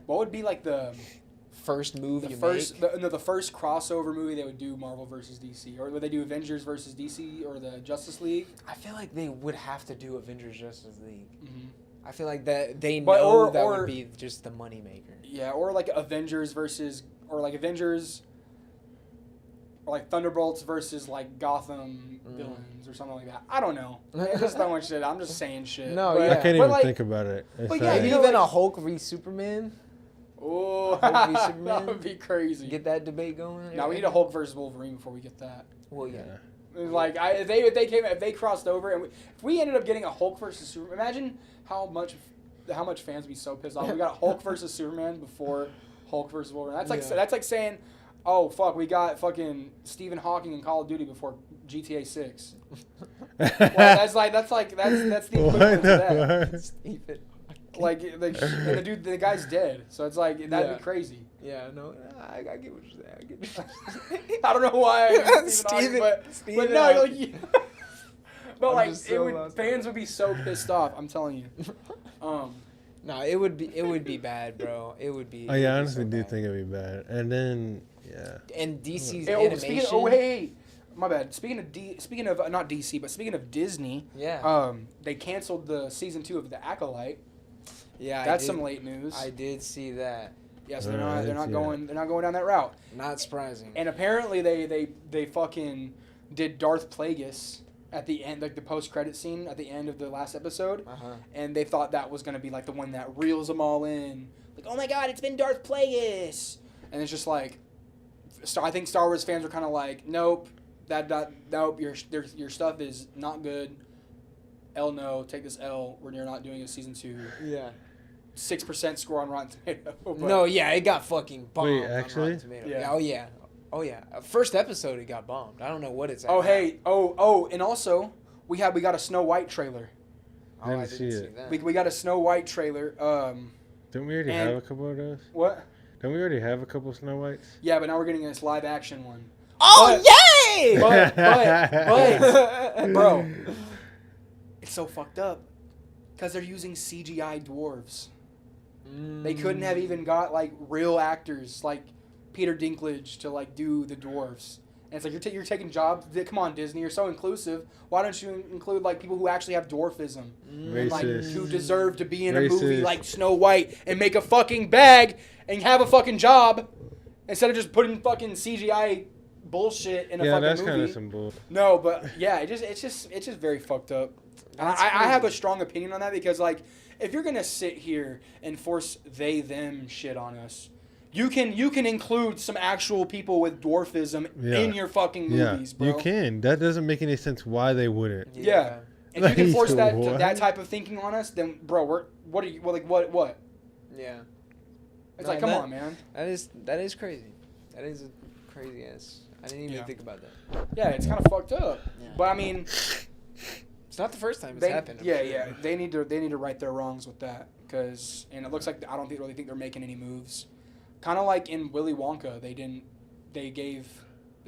would be like the First move the you first make. the first crossover movie they would do Marvel versus DC, or would they do Avengers versus DC or the Justice League? I feel like they would have to do Avengers Justice League. Mm-hmm. I feel like that they But- know that or- would be just the moneymaker. Yeah, or like Avengers versus, or like Avengers, or like Thunderbolts versus like Gotham villains or something like that. I don't know. I'm just throwing shit. I'm just saying shit. No, But- yeah. I can't but even like, think about it. It's but yeah, like- you know, Even like- a Hulk v Superman. Oh, Hulk v Superman? that would be crazy. Get that debate going. Now we need a Hulk versus Wolverine before we get that. Well, yeah. Like if they crossed over and if we ended up getting a Hulk versus Superman, imagine how much fans would be so pissed off. We got Hulk versus Superman before Hulk versus Wolverine. That's like saying, oh fuck, we got fucking Stephen Hawking in Call of Duty before GTA 6. Well, that's the equivalent to that. Stephen. Like and the guy's dead, so it's like that'd be crazy. Yeah, no, I get what you're saying. I get what you're saying. I don't know why I use Stephen Hawking, but no, Hawking. but I'm like just so lost. fans would be so pissed off. I'm telling you. No, it would be bad, bro. It would be. I honestly do think it'd be bad. And then, yeah. And DC's Hey, animation. hey, my bad. Speaking of not DC, but speaking of Disney, Yeah. they canceled the season 2 of The Acolyte. Yeah, That's some late news. I did see that. Yes, they're I not didn't see going down that route. Not surprising. And apparently they fucking did Darth Plagueis at the end, like the post-credit scene at the end of the last episode, and they thought that was gonna be like the one that reels them all in. Like, oh my God, it's been Darth Plagueis, and it's just like, I think Star Wars fans were kind of like, nope, nope, your stuff is not good. L no, take this L. You're not doing a season 2. Yeah. 6% score on Rotten Tomatoes. No, yeah, it got fucking bombed. Wait, actually? On Rotten Tomatoes. Yeah. Oh yeah. First episode, it got bombed. I don't know what it's at. Oh now. hey, and also we got a Snow White trailer. Oh, I didn't see it. that. We got a Snow White trailer. Don't we already have a couple of those? What? Don't we already have a couple of Snow Whites? Yeah, but now we're getting this live action one. Oh yay! But bro, it's so fucked up because they're using CGI dwarves. They couldn't have even got like real actors like Peter Dinklage to like do the dwarves. And it's like you're taking jobs. Come on, Disney, you're so inclusive. Why don't you include like people who actually have dwarfism and like who deserve to be in a movie like Snow White and make a fucking bag and have a fucking job instead of just putting fucking CGI bullshit in a fucking movie. Yeah, that's kind of some bull. No, but yeah, it's just very fucking up. I have a strong opinion on that because like if you're gonna sit here and force they them shit on us. You can include some actual people with dwarfism in your fucking movies, bro. You can. That doesn't make any sense why they wouldn't. Yeah. And if you can force that type of thinking on us, then bro, what are you what? Yeah. It's like come on, man. That is crazy. That is a crazy ass. I didn't even think about that. Yeah, it's kind of fucked up. Yeah. But I mean, it's not the first time it's happened. Yeah. They need to right their wrongs with that and it looks like I don't really think they're making any moves. Kind of like in Willy Wonka, they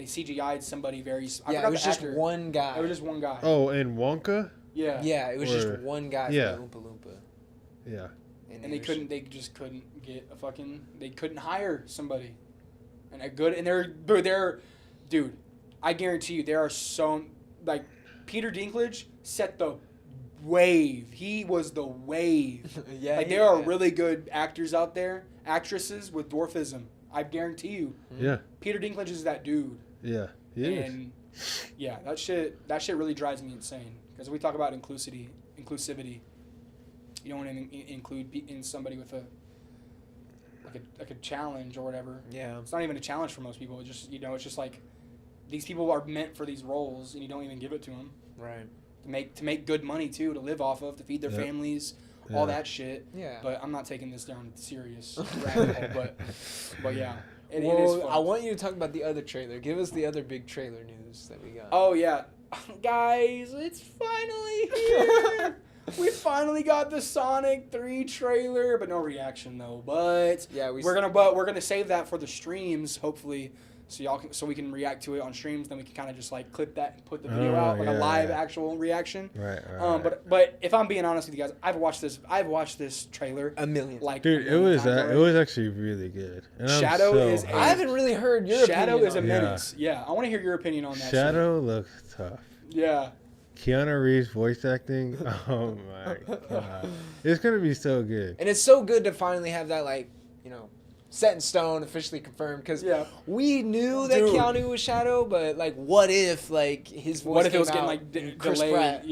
CGI'd somebody very. Yeah, it was just one guy. It was just one guy. Oh, in Wonka? Yeah. Yeah, it was just one guy from Oompa Loompa. Yeah. And they just couldn't get they couldn't hire somebody. And they're dude, I guarantee you there are so like Peter Dinklage set the wave. He was the wave. Yeah. Like there are really good actresses with dwarfism. I guarantee you. Yeah. Peter Dinklage is that dude. Yeah. He is. And yeah, that shit really drives me insane because we talk about inclusivity. You don't want to include in somebody with a challenge or whatever. Yeah. It's not even a challenge for most people. It's just it's just like these people are meant for these roles and you don't even give it to them. Right. To make good money too, to live off of, to feed their families, all that shit. Yeah. But I'm not taking this down serious rabbit hole. But yeah. It is I want you to talk about the other trailer. Give us the other big trailer news that we got. Oh yeah, guys, it's finally here. We finally got the Sonic 3 trailer, but no reaction though. But yeah, we're gonna save that for the streams, hopefully. So we can react to it on streams. Then we can kind of just like clip that and put the video out like a live actual reaction. Right. But if I'm being honest with you guys, I've watched this trailer a million. Like dude, it was actually really good. And Shadow is. I haven't really heard your opinion. Shadow is a menace. Yeah, I want to hear your opinion on that. Shadow looks tough. Yeah. Keanu Reeves voice acting. Oh my god, it's gonna be so good. And it's so good to finally have that set in stone, officially confirmed. Because we knew that Keanu was Shadow, but like, what if his voice? What if it was getting like Chris delayed? Pratt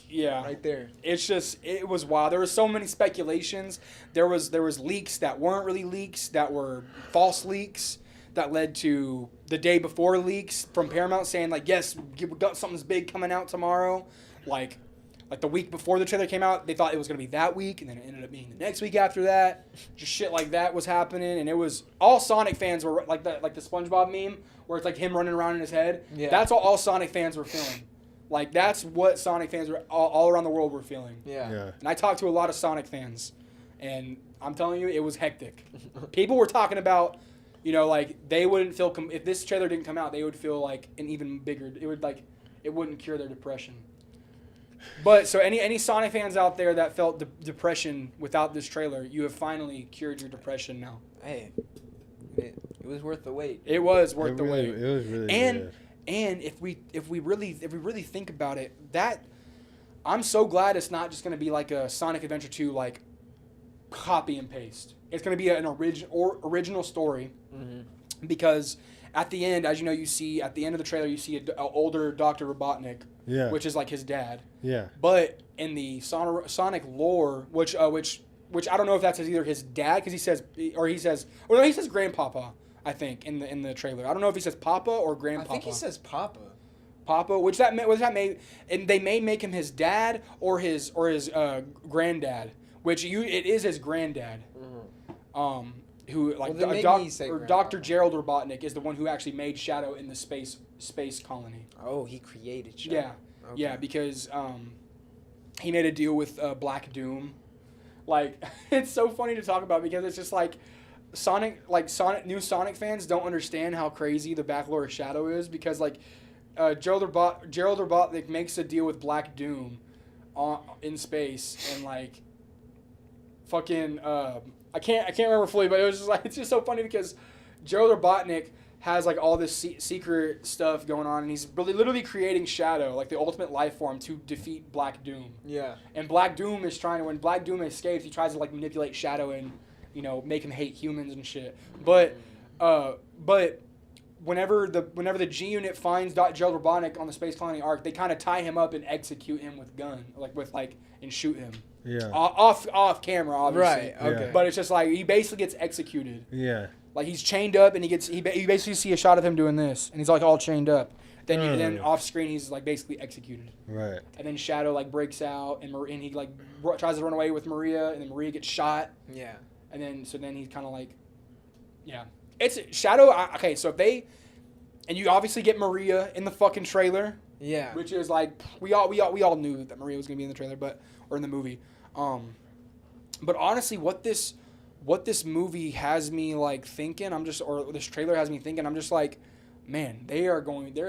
Yeah. Right there. It was wild. There were so many speculations. There was leaks that weren't really leaks, that were false leaks, that led to the day before leaks from Paramount saying like, yes, we got something's big coming out tomorrow, like the week before the trailer came out, they thought it was going to be that week, and then it ended up being the next week after that. Just shit like that was happening, and it was all Sonic fans were like the SpongeBob meme where it's like him running around in his head. Yeah. That's what all Sonic fans were feeling. Like that's what Sonic fans were all around the world were feeling. Yeah. And I talked to a lot of Sonic fans, and I'm telling you, it was hectic. People were talking about, like they wouldn't feel if this trailer didn't come out, they would feel like an even bigger. It wouldn't cure their depression. But so any Sonic fans out there that felt depression without this trailer, you have finally cured your depression now. Hey, it was worth the wait. It was worth the wait. It was really good. And if we really think about it, that I'm so glad it's not just going to be like a Sonic Adventure 2 like copy and paste. It's going to be an original story, because at the end, as you know, you see at the end of the trailer, you see an older Dr. Robotnik, which is like his dad. Yeah. But in the Sonic lore, which I don't know if that's either his dad, because he says grandpapa, I think, in the trailer. I don't know if he says papa or grandpapa. I think he says papa. Papa, which that may, and they may make him his dad or his granddad, which it is his granddad. Mm-hmm. Who like Dr. Gerald Robotnik is the one who actually made Shadow in the space colony. Oh, he created Shadow. Yeah, okay. Yeah, because he made a deal with Black Doom. Like, it's so funny to talk about because it's just like new Sonic fans don't understand how crazy the backlore of Shadow is because like Gerald Robotnik makes a deal with Black Doom in space and like fucking I can't remember fully, but it was just like it's just so funny because Gerald Robotnik has like all this secret stuff going on, and he's literally creating Shadow, like the ultimate life form, to defeat Black Doom. Yeah. And Black Doom is when Black Doom escapes, he tries to like manipulate Shadow and make him hate humans and shit. But whenever the G Unit finds Gerald Robotnik on the Space Colony Arc, they kind of tie him up and execute him with gun, and shoot him. Yeah. Off camera, obviously. Right. Okay. But it's just like he basically gets executed. Yeah. Like he's chained up and you basically see a shot of him doing this and he's like all chained up. Then off screen he's like basically executed. Right. And then Shadow like breaks out and he like tries to run away with Maria and then Maria gets shot. Yeah. And then he's kind of like, yeah. It's Shadow. Okay, so and you obviously get Maria in the fucking trailer. Yeah. Which is like we all knew that Maria was gonna be in the trailer, or in the movie. But honestly, what this movie has me like thinking, or this trailer has me thinking, I'm just like, man, there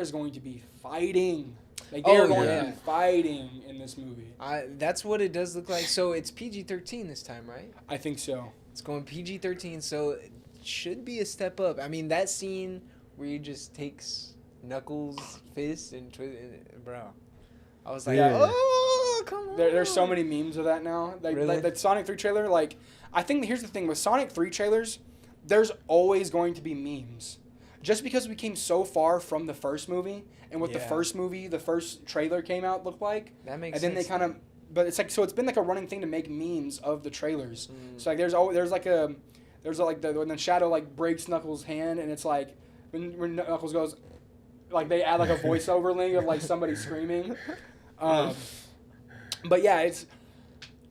is going to be fighting. Like they are going to be fighting in this movie. That's what it does look like. So it's PG-13 this time, right? I think so. It's going PG-13, so it should be a step up. I mean, that scene where he just takes Knuckles' fist and bro. I was like, oh, come on. There's so many memes of that now. Like the Sonic 3 trailer, like, I think here's the thing. With Sonic 3 trailers, there's always going to be memes. Just because we came so far from the first movie, and what the first trailer came out looked like. That makes sense. And then they kind of, but it's like, so it's been like a running thing to make memes of the trailers. So like when the Shadow like breaks Knuckles' hand, and it's like, when Knuckles goes, like they add like a voiceover link of like somebody screaming. But yeah,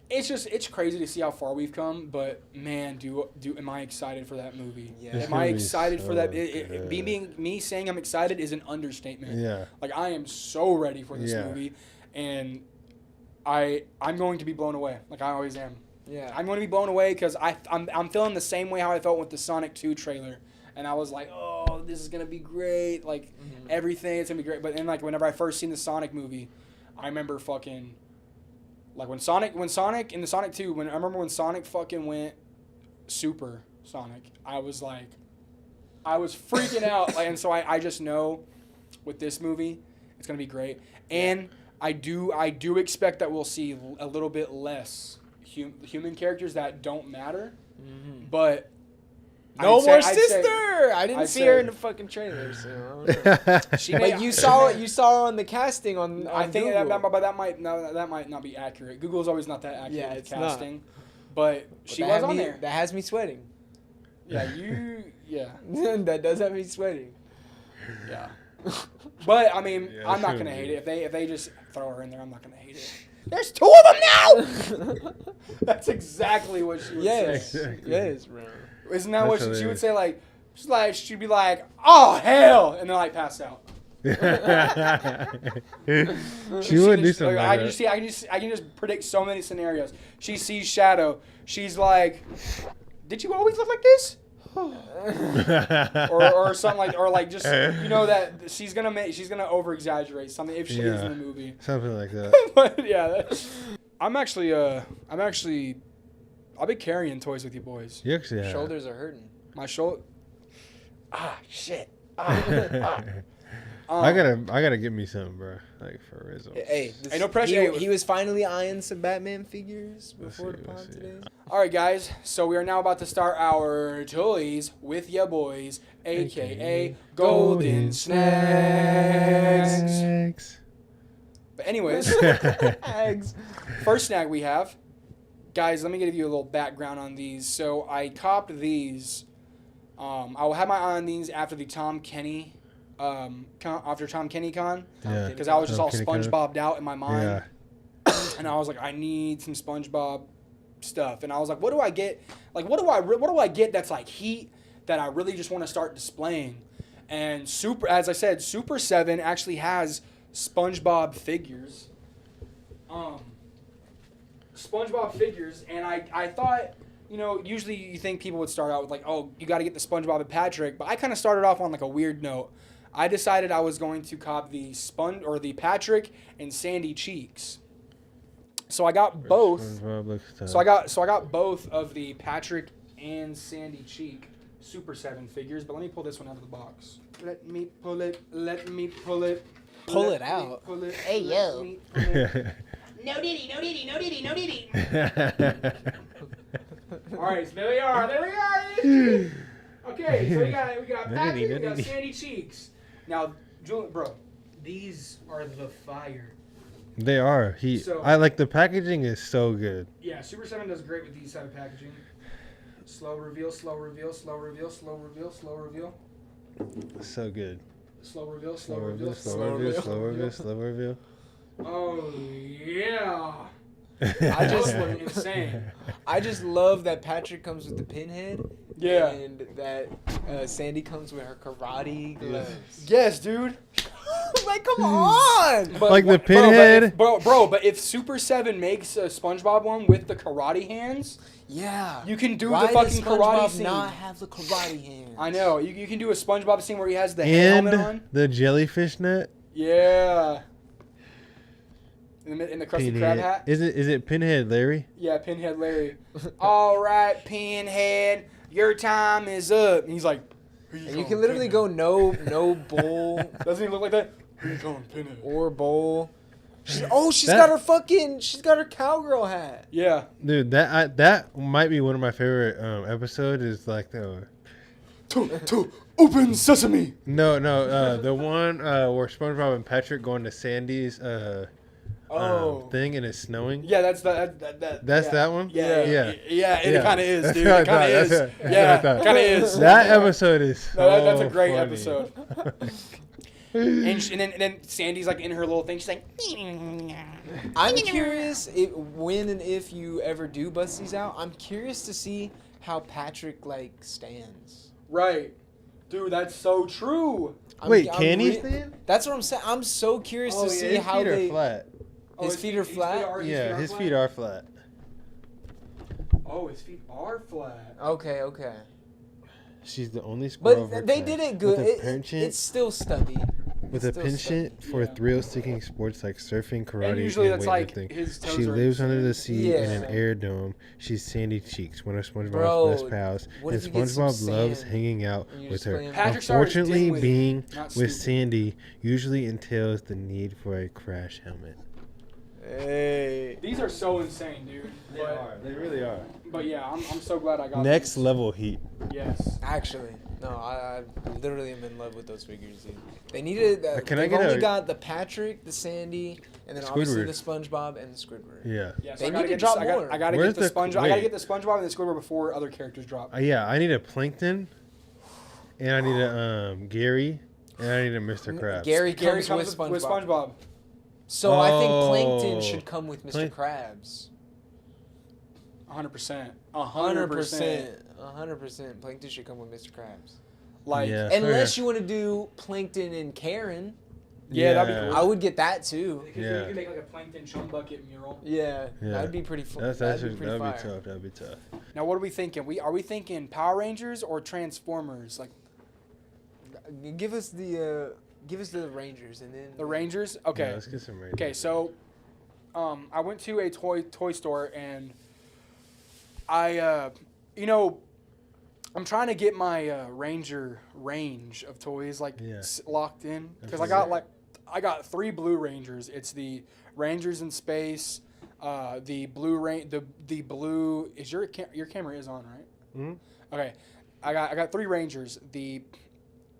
it's crazy to see how far we've come. But man, am I excited for that movie? Yeah. Am I excited for that? Me saying I'm excited is an understatement. Yeah. Like I am so ready for this movie, and I'm going to be blown away. Like I always am. Yeah. I'm going to be blown away because I'm feeling the same way how I felt with the Sonic 2 trailer. And I was like, oh, this is going to be great. Like, everything, it's going to be great. But then, like, whenever I first seen the Sonic movie, I remember fucking... Like, when Sonic in the Sonic 2, I remember when Sonic fucking went Super Sonic, I was like... I was freaking out. Like, and so I just know with this movie, it's going to be great. And I do expect that we'll see a little bit less human characters that don't matter. Mm-hmm. But... No more sister. I didn't see her in the fucking trailer, so I don't know. But you saw her on the casting on I think Google. that might not be accurate. Google's always not that accurate with casting. Not. But she was on there. That has me sweating. Yeah, that does have me sweating. Yeah. But I mean, I'm not gonna hate it. If they just throw her in there, I'm not gonna hate it. There's 2 of them now. That's exactly what she would say. Yes, bro. Isn't that what she would say? Like, she'd be like, "Oh hell," and then like pass out. She would do something. I can just predict so many scenarios. She sees Shadow. She's like, "Did you always look like this?" or something like just that she's gonna over exaggerate something if she is in the movie. Something like that. But yeah, I've been carrying toys with you boys. You actually have. Shoulders are hurting. My shoulder. Shit. I gotta get me some, bro. Like for results. Hey, Ain't no pressure. He was finally eyeing some Batman figures before the Let's pod see. today. All right, guys. So we are now about to start our toys with ya boys, aka Golden Snacks. But anyways, first snack we have, guys. Let me give you a little background on these. So I copped these. I will have my eye on these after the Tom Kenny con, Yeah. because I was just Tom all Kenny con. SpongeBobbed out in my mind. Yeah. And I was like, I need some SpongeBob stuff. And I was like, what do I get? Like, what do I get that's like heat that I really just want to start displaying? And as I said, Super 7 actually has SpongeBob figures. SpongeBob figures, and I thought, you know, usually you think people would start out with like, oh, you got to get the SpongeBob and Patrick, but I kind of started off on like a weird note. I decided I was going to cop the the Patrick and Sandy Cheeks. So I got both. So I got both of the Patrick and Sandy Cheek Super 7 figures, but let me pull this one out of the box. Let me pull it. Pull it out. Hey, yo. No diddy. All right, so there we are. Okay, so we got Patrick, we got Sandy Cheeks. Now, Julian, bro, these are the fire. They are. I like the packaging is so good. Yeah, Super 7 does great with these type of packaging. Slow reveal. So good. Slow reveal. Oh, yeah. Insane. I just love that Patrick comes with the pinhead. Yeah. And that Sandy comes with her karate gloves. Yes, dude. Like, come on! But Like the pinhead. But if Super 7 makes a SpongeBob one with the karate hands, Yeah. you can do Why the fucking does karate SpongeBob scene. not have the karate hands? I know. You can do a SpongeBob scene where he has the And helmet on. the jellyfish net. Yeah. In the Krusty Krab hat. Is it Pinhead Larry? Yeah, Pinhead Larry. All right, Pinhead, your time is up. And he's like, "Who And you going, can literally Pinhead?" go no bowl Doesn't he look like that? Who you going, Pinhead? or bowl. She's got her cowgirl hat. Yeah. Dude, that might be one of my favorite episodes. Is like the To open sesame. no the one where SpongeBob and Patrick going to Sandy's thing and it's snowing. Yeah, that's that. That's yeah. that one. Yeah, it Yeah. kind of is, That's dude. what I It kind thought. of is. That's what I Yeah, thought. kind of is. That episode is so No, that's a great funny. episode. And then Sandy's like in her little thing. She's like, I'm curious when and if you ever do bust these out. I'm curious to see how Patrick like stands. right, dude, that's so true. Wait, can he stand? That's what I'm saying. I'm so curious to see his how feet they. are flat. His feet are flat? Yeah, his feet are flat. Oh, his feet are flat. Okay. She's the only squirrel. But they did it good. With a penchant, It's still stubby. with a still penchant for Yeah. thrill-seeking sports like surfing, karate, And usually and that's like weightlifting. his toes She are lives under the insane. sea in an Yeah. air dome. She's Sandy Cheeks, one of SpongeBob's Bro, best pals, what and if you get some SpongeBob loves sand hanging out and you with just her. play him- Patrick Star is Unfortunately, dimwitted, being not with stupid. Sandy usually entails the need for a crash helmet. Hey. These are so insane, dude. They really are. But yeah, I'm so glad I got Next these. level heat. Yes. Actually, no, I literally am in love with those figures, dude. They needed. Can I They've get only a- got the Patrick, the Sandy, and then obviously Squidward. the SpongeBob and the Squidward. Yeah. Yeah, so They I gotta need to get drop this, I got- more. I gotta Where's get the the- SpongeBob. I gotta wait. get the SpongeBob and the Squidward before other characters drop. Yeah, I need a Plankton, and I need a Gary, and I need a Mr. Krabs. Gary Gary comes comes with with SpongeBob. SpongeBob. So I think Oh. Plankton should come with Mr. Plank- Krabs. 100%. 100%. 100%. Plankton should come with Mr. Krabs. Like, Yeah. Unless you want to do Plankton and Karen, yeah, that'd be Yeah. cool. I would get that too. Because Yeah. you can make like a plankton chum bucket mural. Yeah, Yeah. that'd be pretty fun. That's That'd actually be pretty that'd be fire. tough. That'd be tough. Now, what are we thinking? Are we thinking Power Rangers or Transformers? Like Give us the Rangers and then the Rangers? Yeah, Okay. let's get some Rangers. Okay, so I went to a toy store and I I'm trying to get my Ranger range of toys locked in because I got 3 Blue Rangers. It's the Rangers in Space, the blue is your camera is on, right? Mm-hmm. Okay, I got 3 Rangers. The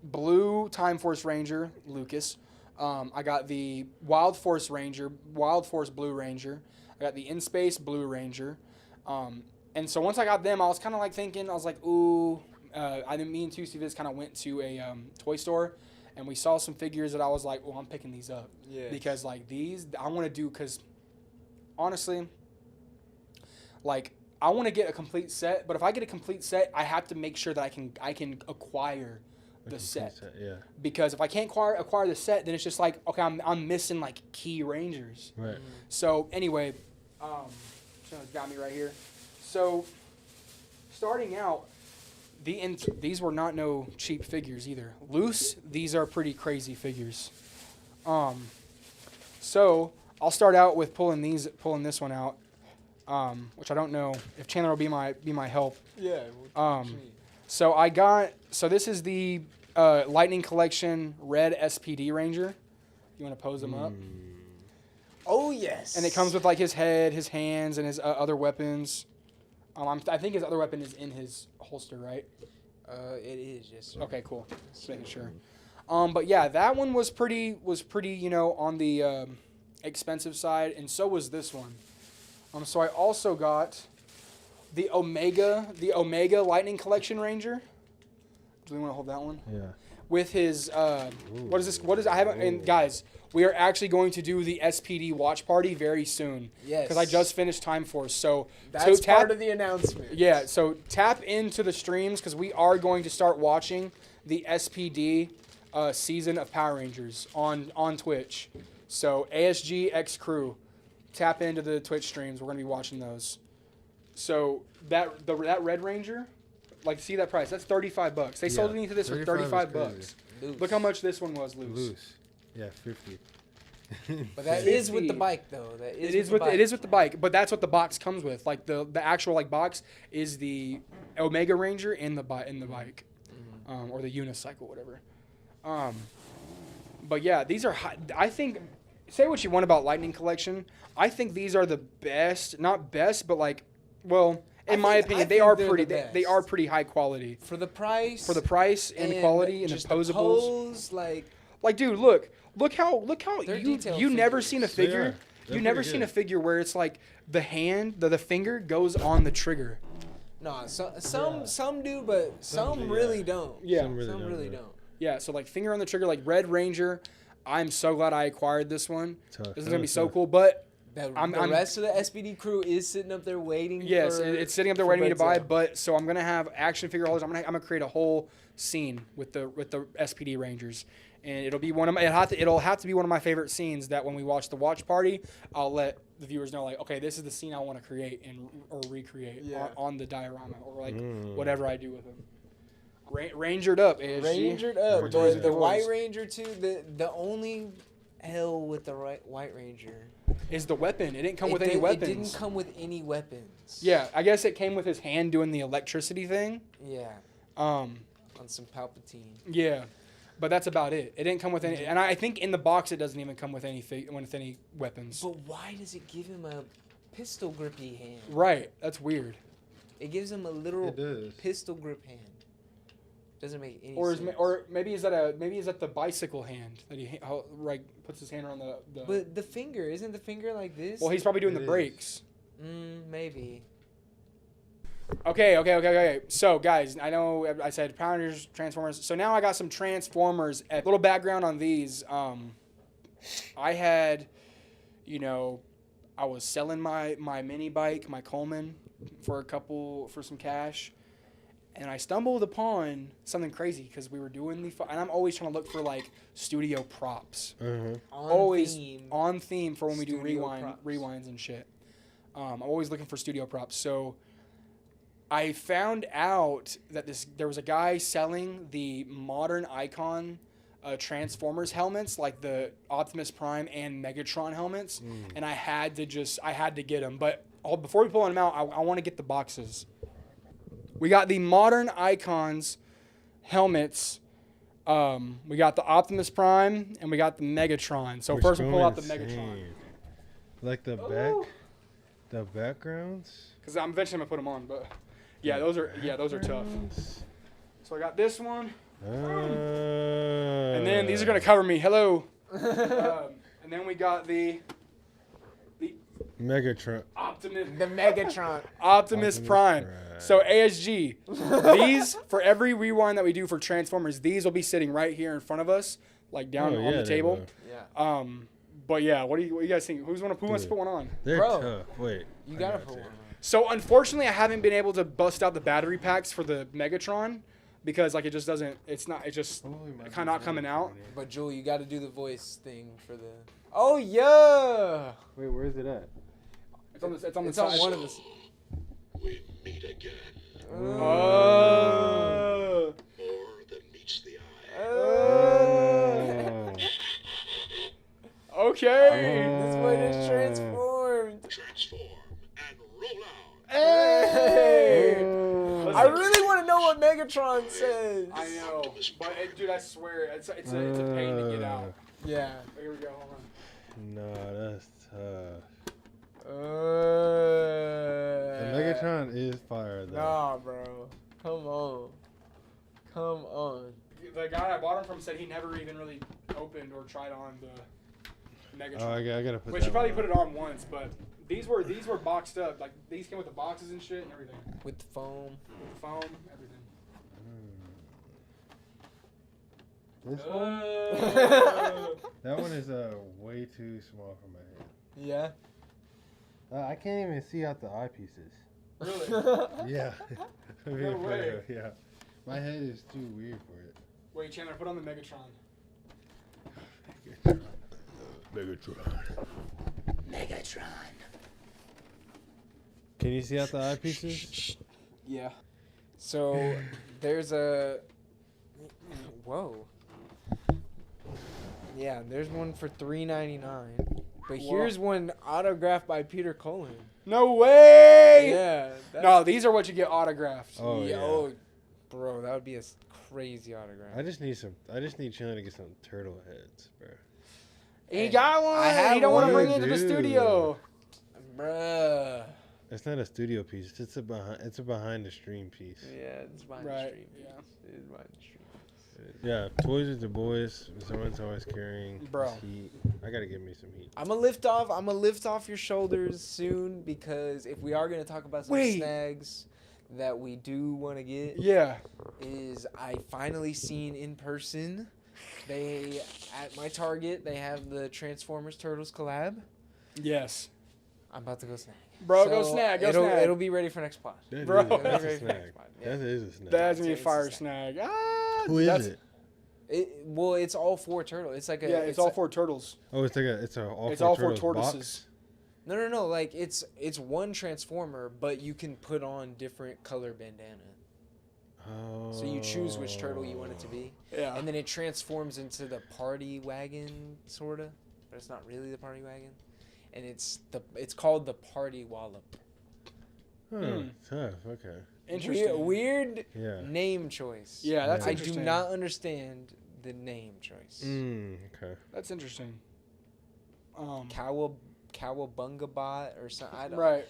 blue Time Force Ranger, Lucas. I got the Wild Force Blue Ranger. I got the In Space Blue Ranger. And so once I got them, I was kind of like thinking, I was like, ooh, me and Two Viz kind of went to a toy store, and we saw some figures that I was like, well, I'm picking these up. Yeah. Because like these, I want to do, because honestly, like I want to get a complete set, but if I get a complete set, I have to make sure that I can acquire the set. Yeah. Because if I can't acquire the set, then it's just like, okay, I'm missing like key Rangers. Right. So anyway, got me right here. So starting out, these were not no cheap figures either. Loose, these are pretty crazy figures. So I'll start out with pulling this one out, which I don't know if Chandler will be my help. Yeah. So this is the Lightning Collection Red SPD Ranger. You want to pose them up? Oh yes. And it comes with like his head, his hands, and his other weapons. I think his other weapon is in his holster, right? It is, yes, sir. Okay, cool. Just making sure. But yeah, that one was pretty, on the expensive side, and so was this one. So I also got the Omega Lightning Collection Ranger. Do we want to hold that one? Yeah. With his what is this? I haven't. And guys, we are actually going to do the SPD watch party very soon. Yes. Because I just finished Time Force, so that's part of the announcement. Yeah. So tap into the streams because we are going to start watching the SPD season of Power Rangers on Twitch. So ASG X Crew, tap into the Twitch streams. We're gonna be watching those. So that Red Ranger. Like, see that price? That's $35. They sold me to this for $35. Look how much this one was loose. Yeah, 50. But that is with the bike, though. It is with the bike, but that's what the box comes with. Like the actual like box is the Omega Ranger in the bike, or the unicycle, whatever. But yeah, these are. I think. Say what you want about Lightning Collection. I think these are the best. Not best, but like, well. In my opinion, they are pretty high quality for the price. And the quality and the posables. Like, dude, look how you never seen a figure. You never seen a figure where it's like the hand, the finger goes on the trigger. No, some do, but some really don't. Yeah, some really don't. Yeah, so like finger on the trigger, like Red Ranger. I'm so glad I acquired this one. This is gonna be so cool, but. The rest of the SPD crew is sitting up there waiting. Yes, it's sitting up there waiting for me to buy. But so I'm gonna have action figure holders. I'm gonna create a whole scene with the SPD Rangers, and it'll be it'll have to be one of my favorite scenes. That when we watch the watch party, I'll let the viewers know like, okay, this is the scene I want to create or recreate on the diorama or like whatever I do with them. Rangered up, ASG. Rangered up. The White Ranger too. The only hell with the White Ranger is the weapon. It didn't come with any weapons. It didn't come with any weapons. Yeah, I guess it came with his hand doing the electricity thing. Yeah. On some Palpatine. Yeah, but that's about it. It didn't come with any, and I think in the box it doesn't even come with any weapons. But why does it give him a pistol grippy hand? Right, that's weird. It gives him a literal pistol grip hand. Doesn't make any sense. Or maybe is that the bicycle hand that he puts his hand around the. But the finger, isn't the finger like this? Well, he's probably doing the brakes. Maybe. Okay. So guys, I know I said Power Rangers, Transformers. So now I got some Transformers. A little background on these. I had, I was selling my mini bike, my Coleman, for some cash. And I stumbled upon something crazy because we were doing and I'm always trying to look for like studio props. On theme for when we do rewinds and shit. I'm always looking for studio props. So I found out that there was a guy selling the modern icon Transformers helmets, like the Optimus Prime and Megatron helmets, and I had to get them. But before we pull them out, I want to get the boxes. We got the modern icons helmets. We got the Optimus Prime and we got the Megatron. So We're first we'll pull out the going Megatron. insane. Like the backgrounds. Because I'm eventually gonna put them on, but yeah, those are tough. So I got this one, and then these are gonna cover me. Hello. And then we got the Megatron. The Megatron. Optimus Prime. So ASG, these for every rewind that we do for Transformers, these will be sitting right here in front of us, like down on the table. Yeah. But yeah, what do you guys think? Who wants to put one on? They're Bro, tough. Wait. You gotta put one on. So unfortunately, I haven't been able to bust out the battery packs for the Megatron because like it just doesn't. It's kind of not coming out. But Jewel, you gotta do the voice thing for the. Oh yeah. Wait, where's it at? It's on the It's side. on one of the. We meet again. Oh. More than meets the eye. Okay. This one is transformed. Transform and roll out. Hey! Listen. I really want to know what Megatron says. I know, but dude, I swear, it's a pain to get out. Yeah. Here we go. Hold on. No, that's tough. The The Megatron is fire though. Nah, bro. Come on. Come on. The guy I bought him from said he never even really opened or tried on the Megatron. Oh, I gotta put. Which he probably put it on once, but these were boxed up. Like these came with the boxes and shit and everything. With the foam. With the foam, everything. This Uh, That one is way too small for my head. Yeah. I can't even see out the eyepieces. Really? Yeah. No way. Yeah. My head is too weird for it. Wait, Chandler, put on the Megatron. Megatron. Can you see out the eyepieces? Yeah. So there's a. Whoa. Yeah, there's one for $3.99. But Whoa. here's one autographed by Peter Cullen. No way! Yeah. No, these are what you get autographed. Oh yeah. Yo, bro, that would be a crazy autograph. I just need Chandler to get some turtle heads, bro. He got one. I have He don't want to one. bring it to the Dude. studio. Bruh. It's not a studio piece. It's a behind the stream piece. Yeah, it's behind the Right, stream. yeah. It is behind the stream. Yeah, toys with the boys. Someone's always carrying Bro. this heat. I gotta give me some heat. I'm gonna lift off your shoulders soon because if we are gonna talk about some Wait. snags that we do want to get, Yeah. is I finally seen in person. They at my Target they have the Transformers Turtles collab. Yes. I'm about to go snag. Bro, go snag. Go snag. It'll be ready for next pod. Bro. That's a Very snag. fast, yeah. That is a snag. That's gonna be a It's a fire snag. snag. Ah, Who is that's- it? Well, it's all four turtles. It's like a. Yeah, it's all four turtles. Oh, it's all It's four all four turtles tortoises. box? No. Like it's one Transformer, but you can put on different color bandana. Oh. So you choose which turtle you want it to be, Yeah. and then it transforms into the party wagon, sorta, but it's not really the party wagon, and it's called the Party Wallop. Huh, tough. Okay. Interesting. Weird Yeah. name choice. Yeah, that's Yeah. I do interesting. not understand the name choice. Okay. That's interesting. Cowabunga bot or something. I don't. Right.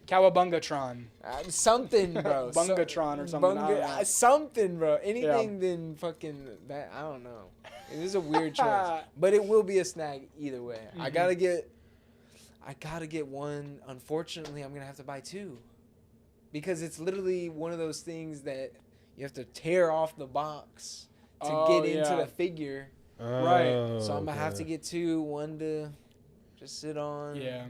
Cowabungatron. Something, bro. Bungatron or something, I don't know. Something, bro. Anything than fucking that. I don't know. It is a weird choice, but it will be a snag either way. I gotta get one. Unfortunately, I'm gonna have to buy two, because it's literally one of those things that you have to tear off the box to get into the figure. Oh, So I'm gonna have to get two. One to just sit on. Yeah.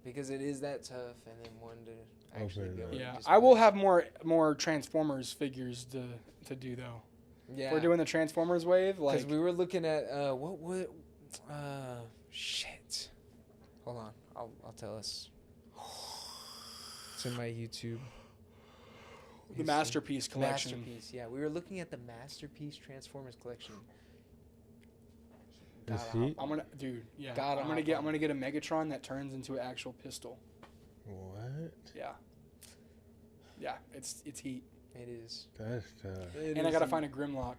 Because it is that tough, and then one to actually Open go. it up. and Yeah. just I will play. have more Transformers figures to do though. Yeah. We're doing the Transformers wave. Because Like we were looking at shit. Hold on, I'll tell us. It's in my YouTube. the Masterpiece collection. Masterpiece, yeah. We were looking at the Masterpiece Transformers collection. Is Gotta he? hop I'm gonna, dude. Yeah. Gotta I'm gonna hop get. on. I'm gonna get a Megatron that turns into an actual pistol. What? Yeah. Yeah, it's heat. It is. That's tough. And I gotta find a Grimlock.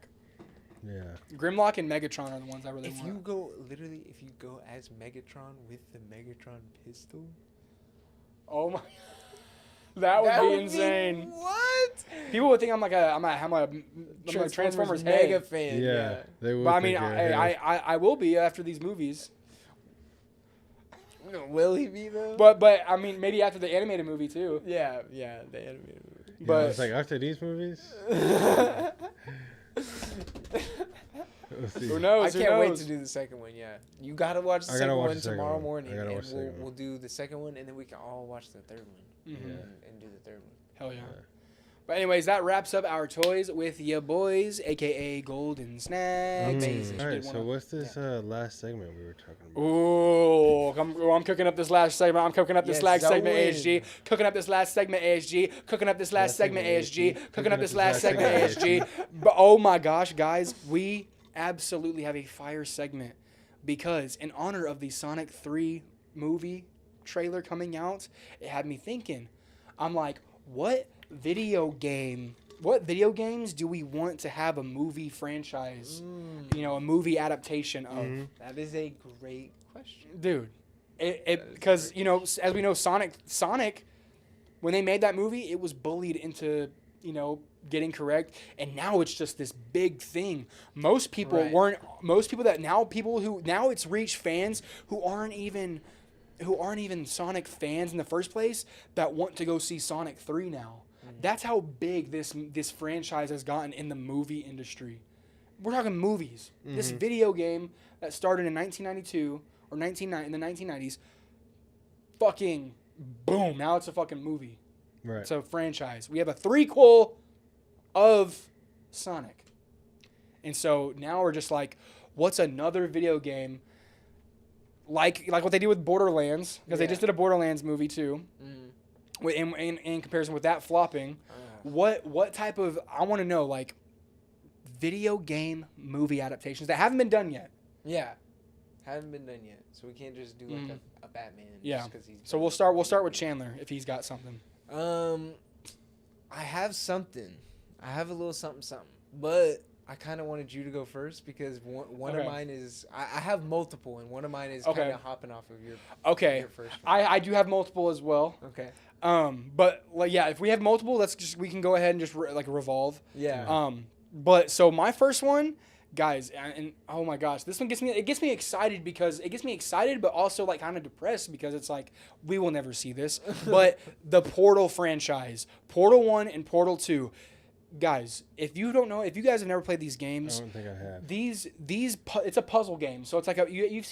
Yeah. Grimlock and Megatron are the ones I really If want. you go as Megatron with the Megatron pistol, Oh my, that would be insane. What? People would think I'm a Transformers mega head. fan. Yeah. They will. But I mean, think you're ahead. I will be after these movies. Will he be though? But I mean, maybe after the animated movie too. yeah, the animated movie. Yeah, But it's like after these movies. We'll see. who knows? I can't wait to do the second one. Yeah, you gotta watch the I gotta second watch one the second tomorrow one. morning, I gotta and watch the second we'll one. do the second one, and then we can all watch the third one Mhm. and do the third one. Hell yeah. But anyways, that wraps up our toys with ya boys, aka Golden Snacks. Amazing. All right. So what's this last segment we were talking about? Ooh, I'm cooking up this last segment. I'm cooking up this Yes, last segment, Zoe. ASG. Cooking up this last segment, ASG. Cooking up this last segment, ASG. Cooking up this last segment, ASG. But oh my gosh, guys, we absolutely have a fire segment because in honor of the Sonic 3 movie trailer coming out, it had me thinking. I'm like, what video games do we want to have a movie franchise, a movie adaptation of? That is a great question. Dude, because as we know, Sonic, when they made that movie, it was bullied into getting correct, and now it's just this big thing. Most people now it's reached fans who aren't even Sonic fans in the first place that want to go see Sonic 3 now. That's how big this franchise has gotten in the movie industry. We're talking movies. This video game that started in 1992 or in the 1990s, fucking boom, now it's a fucking movie. Right. It's a franchise. We have a threequel of Sonic. And so now we're just like, what's another video game like what they did with Borderlands, because they just did a Borderlands movie too. In comparison with that flopping, what type of, I want to know, like, video game movie adaptations that haven't been done yet. Yeah, haven't been done yet, so we can't just do like a Batman. Yeah. Just 'cause he's So we'll start with Chandler if he's got something. I have something. I have a little something, but I kind of wanted you to go first because one of mine is I have multiple, and one of mine is kind of hopping off of your your first one. I do have multiple as well. Okay. But like, yeah, if we have multiple, we can go ahead and just revolve. Yeah. But so my first one, guys, and oh my gosh, this one gets me excited because it gets me excited, but also like kind of depressed because it's like we will never see this. But the Portal franchise, Portal 1 and Portal 2. Guys, if you guys have never played these games, I don't think I have. It's a puzzle game. So it's like have you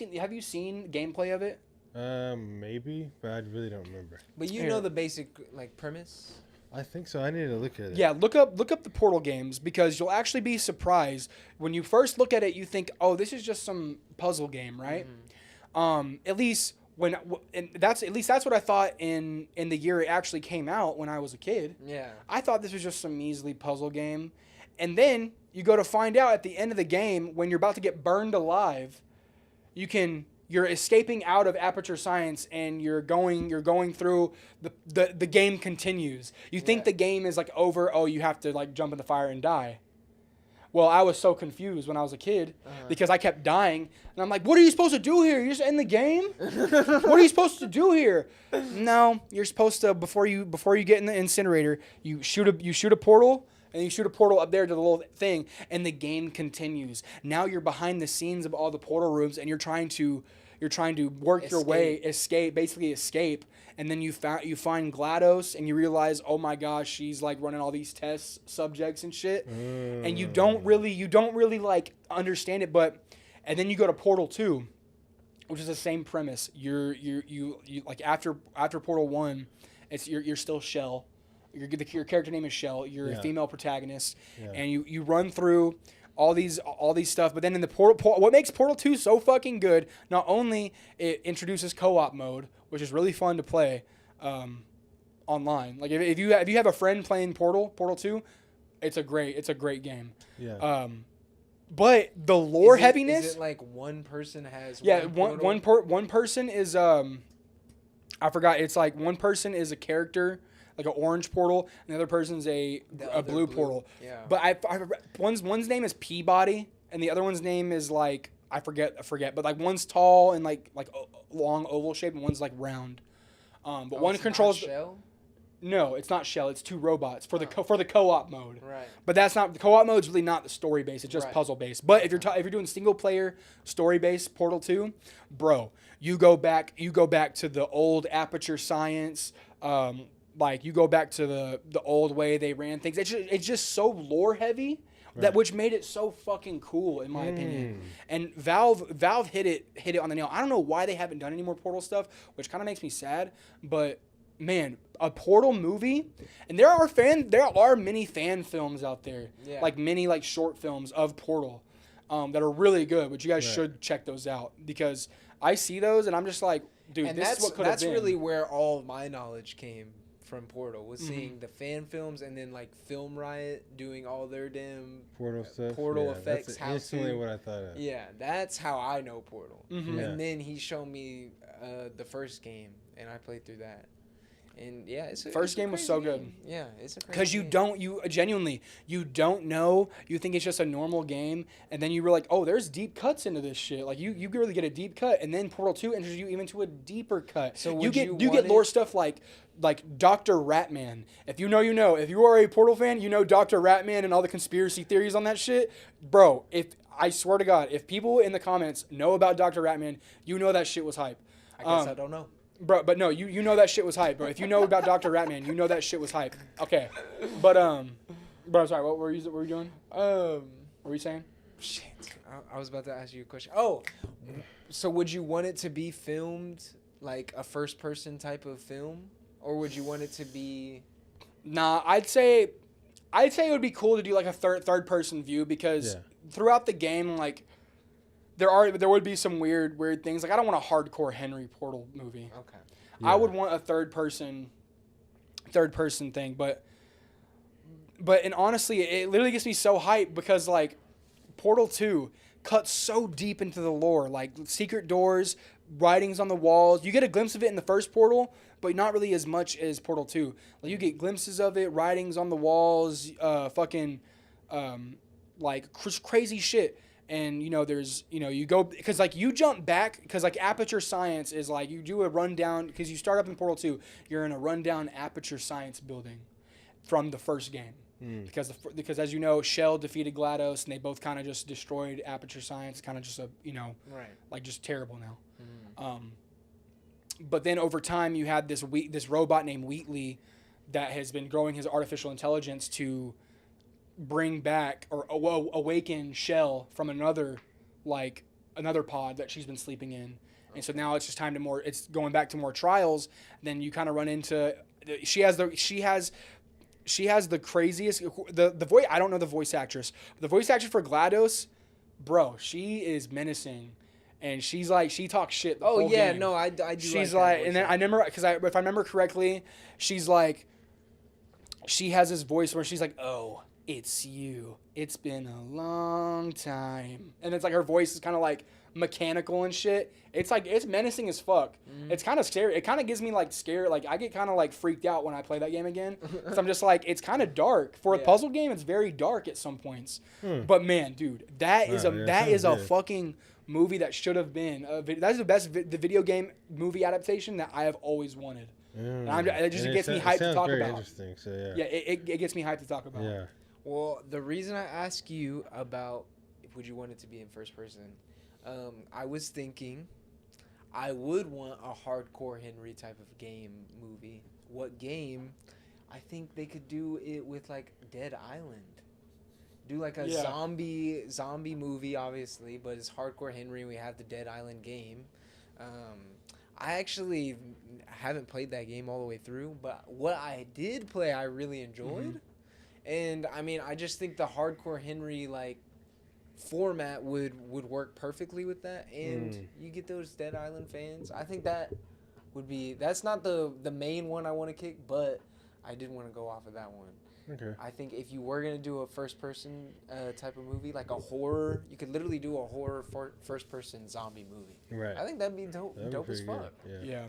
seen gameplay of it? Maybe, but I really don't remember. But you know the basic like premise. I think so. I need to look at it. Yeah, look up the Portal games because you'll actually be surprised when you first look at it. You think, oh, this is just some puzzle game, right? At least that's what I thought in the year it actually came out when I was a kid. Yeah. I thought this was just some measly puzzle game, and then you go to find out at the end of the game when you're about to get burned alive, you're escaping out of Aperture Science and you're going through the game continues. You think the game is like over, oh, you have to like jump in the fire and die. Well, I was so confused when I was a kid because I kept dying and I'm like, what are you supposed to do here? You're just in the game? What are you supposed to do here? No, you're supposed to before you get in the incinerator, you shoot a portal. And you shoot a portal up there to the little thing, and the game continues. Now you're behind the scenes of all the portal rooms, and you're trying to work your way, escape, and then you find GLaDOS, and you realize, oh my gosh, she's like running all these test subjects and shit, and you don't really like understand it, and then you go to Portal 2, which is the same premise. You like after Portal 1, you're still Shell. Your character name is Shell. You're a female protagonist, and you run through all these stuff. But then in the Portal, what makes Portal 2 so fucking good? Not only it introduces co-op mode, which is really fun to play online. Like if you have a friend playing Portal 2, it's a great game. Yeah. But the lore heaviness. Is it like one person has? One person is I forgot. It's like one person is a character like an orange portal, and the other person's a blue portal. Yeah. But one's name is Peabody, and the other one's name is like I forget. But like one's tall and like long oval shape, and one's like round. But one controls. Shell? No, it's not Shell. It's two robots for the co-op mode. Right. But that's not the co-op mode's really not the story based. It's just Right. puzzle based. But if you're doing single player story based Portal 2, bro, you go back to the old Aperture Science. Like you go back to the old way they ran things. It's just so lore heavy. That which made it so fucking cool in my opinion. And Valve hit it on the nail. I don't know why they haven't done any more Portal stuff, which kind of makes me sad. But man, a Portal movie, and there are many fan films out there, like many like short films of Portal, that are really good. But you guys should check those out because I see those and I'm just like, dude, And this is what could have been. That's really where all of my knowledge came from Portal, was seeing the fan films and then like Film Riot doing all their damn Portal stuff. Portal effects. That's instantly what I thought of. Yeah, that's how I know Portal. Mm-hmm. Yeah. And then he showed me the first game, and I played through that. And yeah, First game was so good. Yeah, it's a crazy Because you genuinely, you don't know, you think it's just a normal game, and then you were like, oh, there's deep cuts into this shit. Like, you really get a deep cut, and then Portal 2 enters you even to a deeper cut. So you get lore stuff like Dr. Ratman. If you know, you know. If you are a Portal fan, you know Dr. Ratman and all the conspiracy theories on that shit. Bro, I swear to God, if people in the comments know about Dr. Ratman, you know that shit was hype. I guess I don't know. Bro, but no, you know that shit was hype, bro. If you know about Dr. Ratman, you know that shit was hype. Okay, but I'm sorry. What were you doing? What were you saying? Shit, I was about to ask you a question. Oh, so would you want it to be filmed like a first-person type of film, or would you want it to be? Nah, I'd say it would be cool to do like a third-person view because throughout the game, like. There would be some weird things. Like I don't want a hardcore Henry Portal movie. Okay. Yeah. I would want a third person thing, but and honestly, it literally gets me so hyped because like Portal 2 cuts so deep into the lore, like secret doors, writings on the walls. You get a glimpse of it in the first Portal, but not really as much as Portal 2. Like you get glimpses of it, writings on the walls, like crazy shit. And, there's, you go, because, like, you jump back, because, like, Aperture Science is, like, you do a rundown, because you start up in Portal 2, you're in a rundown Aperture Science building from the first game. Because as you know, Shell defeated GLaDOS, and they both kind of just destroyed Aperture Science, kind of just, like, just terrible now. But then over time, you had this robot named Wheatley that has been growing his artificial intelligence to bring back or awaken Shell from another pod that she's been sleeping in. And so now it's just time to it's going back to more trials. Then you kind of run into, she has the craziest, the voice, I don't know the voice actress. The voice actress for GLaDOS, bro, she is menacing. And she's like, she talks shit the whole game. No, I do. She's like and then I remember, because if I remember correctly, she's like, she has this voice where she's like, oh, it's you. It's been a long time. And it's like her voice is kind of like mechanical and shit. It's like, it's menacing as fuck. It's kind of scary. It kind of gives me like scared. Like I get kind of like freaked out when I play that game again. So I'm just like, it's kind of dark. For a puzzle game, it's very dark at some points. But man, dude, that is a fucking movie that should have been. That's the best the video game movie adaptation that I have always wanted. And it just gets me hyped to talk about. Interesting. So yeah. Yeah, it gets me hyped to talk about. Yeah. Well, the reason I ask you about would you want it to be in first person, I was thinking I would want a hardcore Henry type of game movie. What game? I think they could do it with like Dead Island. Do like a zombie movie, obviously, but it's hardcore Henry. We have the Dead Island game. I actually haven't played that game all the way through, but what I did play, I really enjoyed. And I mean, I just think the hardcore Henry like format would work perfectly with that, and you get those Dead Island fans. I think that would be. That's not the main one I want to kick, but I did want to go off of that one. Okay. I think if you were gonna do a first-person type of movie, like a horror, you could literally do a horror first-person zombie movie. Right. I think that'd be dope as fuck. Good. Yeah.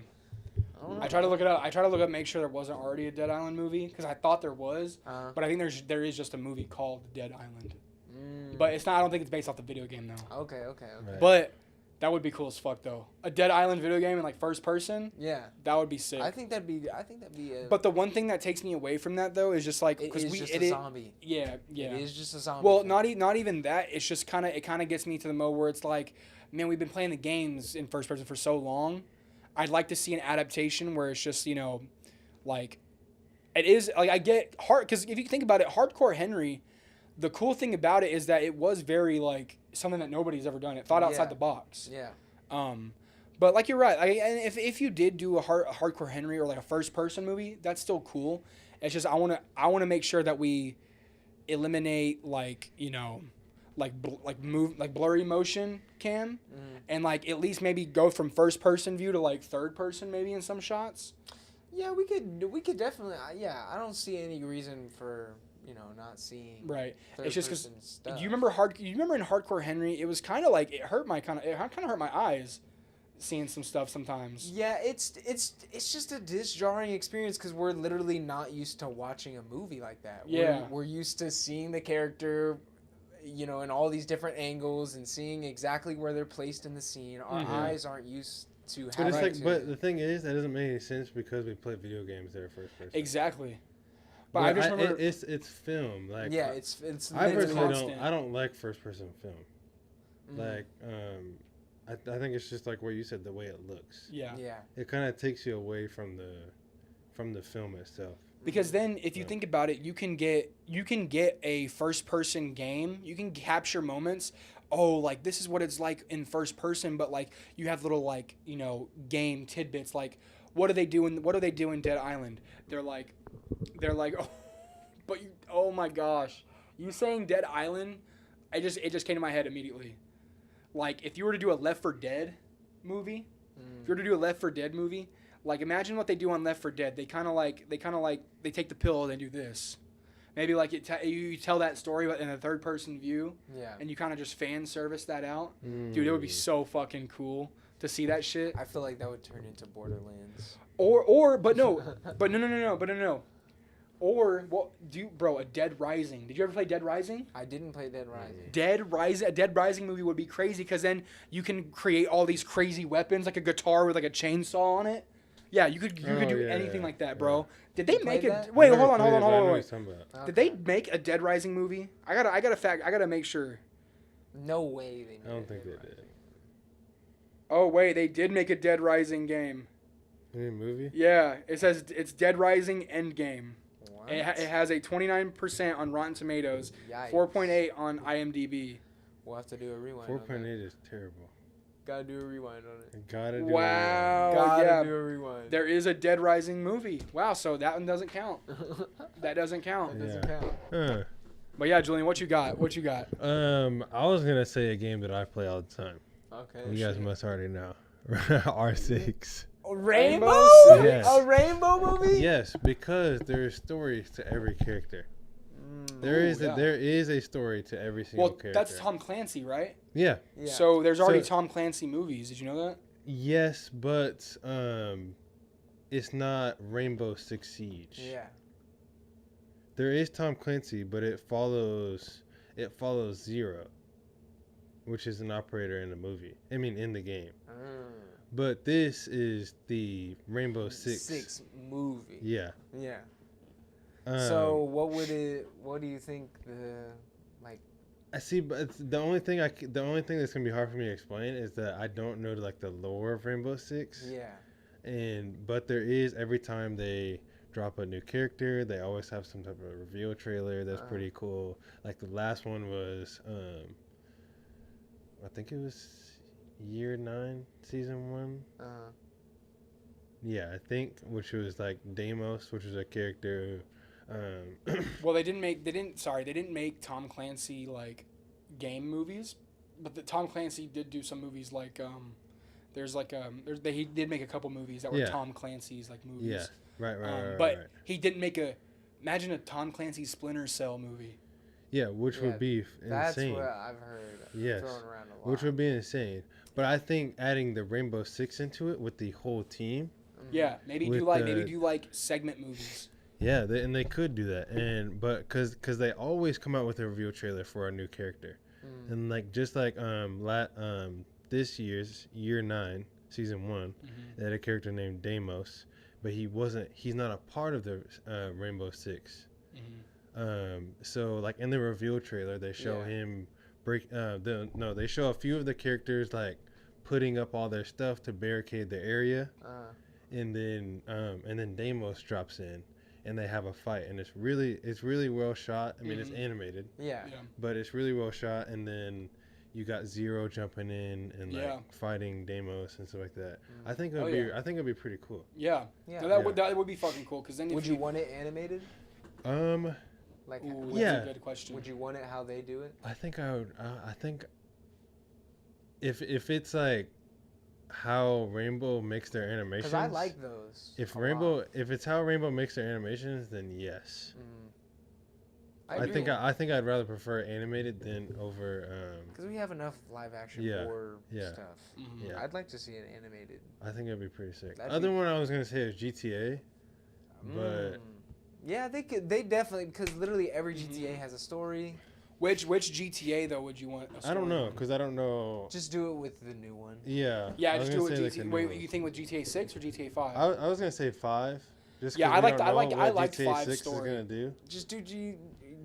I tried to look it up. Make sure there wasn't already a Dead Island movie because I thought there was, but I think there is just a movie called Dead Island. But it's not. I don't think it's based off the video game though. Okay. Right. But that would be cool as fuck though. A Dead Island video game in like first person. Yeah. That would be sick. I think that'd be. But the one thing that takes me away from that though is just like It is just a zombie. Yeah. It is just a zombie. Well, thing. not even that. It's just kind of gets me to the mode where it's like, man, we've been playing the games in first person for so long. I'd like to see an adaptation where it's just, you know, like, it is, like, I get hard, because if you think about it, Hardcore Henry, the cool thing about it is that it was very, like, something that nobody's ever done. It thought outside the box. Yeah. But, like, you're right. And if you did do a Hardcore Henry or, like, a first-person movie, that's still cool. It's just I want to make sure that we eliminate, like, you know, like blurry motion cam, and like at least maybe go from first person view to like third person maybe in some shots. Yeah, we could definitely. Yeah, I don't see any reason for not seeing. Right. It's just because. Stuff. Do you remember in Hardcore Henry? It was kind of like it kind of hurt my eyes, seeing some stuff sometimes. Yeah, it's just a disjarring experience because we're literally not used to watching a movie like that. Yeah. We're used to seeing the character, in all these different angles and seeing exactly where they're placed in the scene. Our eyes aren't used to having But the thing is, that doesn't make any sense because we play video games that are first person. Exactly. But I just remember it's film. Like it's I personally constant. I don't like first person film. Like I think it's just like what you said, the way it looks. Yeah. It kind of takes you away from the film itself. Because then, if you think about it, you can get a first-person game. You can capture moments. Oh, like this is what it's like in first person, but like you have little like game tidbits. Like what do they do in Dead Island? They're like, oh, but oh my gosh, you saying Dead Island, it just came to my head immediately. Like if you were to do a Left 4 Dead movie, like imagine what they do on Left 4 Dead. They take the pill and they do this. Maybe like you tell that story but in a third person view. Yeah. And you kind of just fan service that out. Dude, it would be so fucking cool to see that shit. I feel like that would turn into Borderlands. But no. Or a Dead Rising. Did you ever play Dead Rising? I didn't play Dead Rising. A Dead Rising movie would be crazy because then you can create all these crazy weapons, like a guitar with like a chainsaw on it. Yeah, you could do anything like that, bro. Did they make it? Wait, hold on. Did they make a Dead Rising movie? I gotta make sure. No way they made I don't think they did. Oh wait, they did make a Dead Rising game. Any movie? Yeah, it says it's Dead Rising Endgame. What? It has a 29% on Rotten Tomatoes, 4.8 on IMDb. We'll have to do a rewind. 4.8 is terrible. Gotta do a rewind on it. Gotta do a rewind. There is a Dead Rising movie. Wow, so that one doesn't count. That doesn't count. Huh. But yeah, Julian, what you got? I was gonna say a game that I play all the time. Okay. You guys must already know. R6. Rainbow? Yes. A rainbow movie? Yes, because there is stories to every character. There is a story to every single character. Well, that's Tom Clancy, right? Yeah. So there's already Tom Clancy movies. Did you know that? Yes, but it's not Rainbow Six Siege. Yeah. There is Tom Clancy, but it follows Zero, which is an operator in the movie. I mean, in the game. But this is the Rainbow Six movie. Yeah. Yeah. So what do you think I see, but the only thing that's gonna be hard for me to explain is that I don't know like the lore of Rainbow Six. Yeah. But there is, every time they drop a new character, they always have some type of reveal trailer that's pretty cool. Like the last one was I think it was Year 9, Season 1. Yeah, I think, which was like Deimos, which was a character. Well, they didn't make Tom Clancy like game movies, but Tom Clancy did do some movies like he did make a couple movies that were Tom Clancy's like movies. Yeah, right. But he didn't make imagine a Tom Clancy Splinter Cell movie. Yeah, which would be insane. That's what I've heard thrown around a lot. Which would be insane. But I think adding the Rainbow Six into it with the whole team Yeah, maybe With do like segment movies. Yeah, they could do that, but because they always come out with a reveal trailer for a new character, and like just like this year's Year 9 Season 1, they had a character named Deimos, but he's not a part of the Rainbow Six. So like in the reveal trailer, they show him they show a few of the characters like putting up all their stuff to barricade the area, and then Deimos drops in. And they have a fight, and it's really well shot. I mean, it's animated, but it's really well shot. And then you got Zero jumping in and like fighting Deimos and stuff like that. I think it'd be pretty cool. Yeah. No, that would be fucking cool. Because then would you want it animated? Like, that's a good question. Would you want it how they do it? I think I would. I think if it's like how Rainbow makes their animations. Because I like those. If it's how Rainbow makes their animations, then yes. I think I'd rather prefer animated than over. Because we have enough live action for stuff. Yeah. I'd like to see it animated. I think it'd be pretty sick. Other one I was gonna say is GTA, but yeah, they could. They definitely, because literally every GTA has a story. Which GTA though would you want? I don't know, because I don't know. Just do it with the new one. Yeah. Yeah, just do it with GTA. Wait, you think with GTA 6 or GTA 5? I was gonna say 5. Just I like GTA 5 6 story. is gonna do. Just do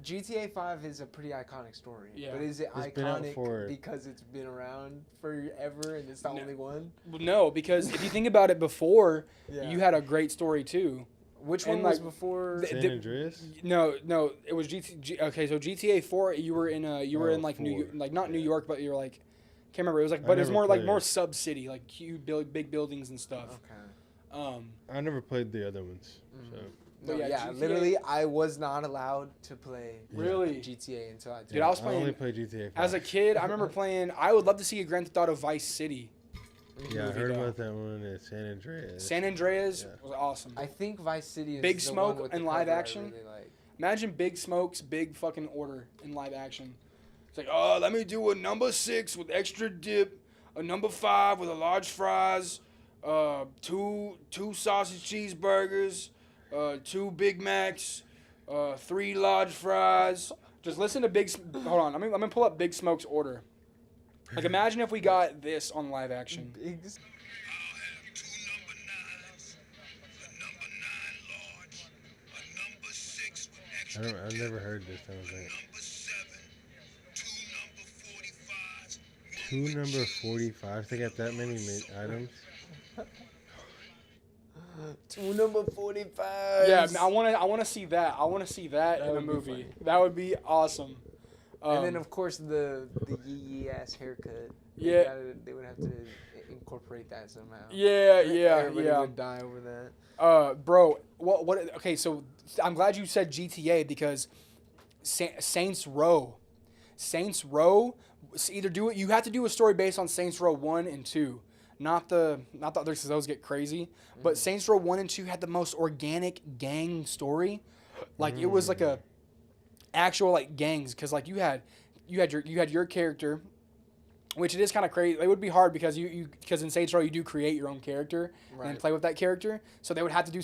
GTA 5 is a pretty iconic story. Yeah. But is it It's been out iconic because it's been around forever and it's the only one? No, because if you think about it before, you had a great story too. Which one was before? San Andreas? No, it was okay, so GTA 4. You were in like New York, like not New York, but you were like, can't remember. It was like, but it's more like more sub city, like huge big buildings and stuff. Okay. I never played the other ones. So. No, literally, I was not allowed to play GTA until I did. Dude, I was playing. I only played GTA 5. As a kid, I remember playing. I would love to see a Grand Theft Auto Vice City. Yeah, I heard about that one. It's San Andreas. San Andreas was awesome. I think Vice City is Big the Smoke one with in the live cover I action. really like. Imagine Big Smoke's Big fucking Order in live action. It's like, oh, let me do a number 6 with extra dip, a number 5 with a large fries, two sausage cheeseburgers, 2 Big Macs, 3 large fries. Just listen to hold on, I'm gonna pull up Big Smoke's order. Like, imagine if we got this on live action. I've never heard this. I was like, 2 number 45. They got that many items. 2 number 45. Yeah, I want to see that. I want to see that in a movie. That would be awesome. And then of course the yee ass haircut. Yeah, they would have to incorporate that somehow. Yeah. Everybody would die over that. Bro, what? Okay, so I'm glad you said GTA because Saints Row. Either do it. You have to do a story based on Saints Row 1 and 2. Not the others, because those get crazy. But Saints Row 1 and 2 had the most organic gang story. Like it was like a actual like gangs, because like you had your character, which it is kind of crazy. It would be hard because because in Saints Row you do create your own character and play with that character. So they would have to do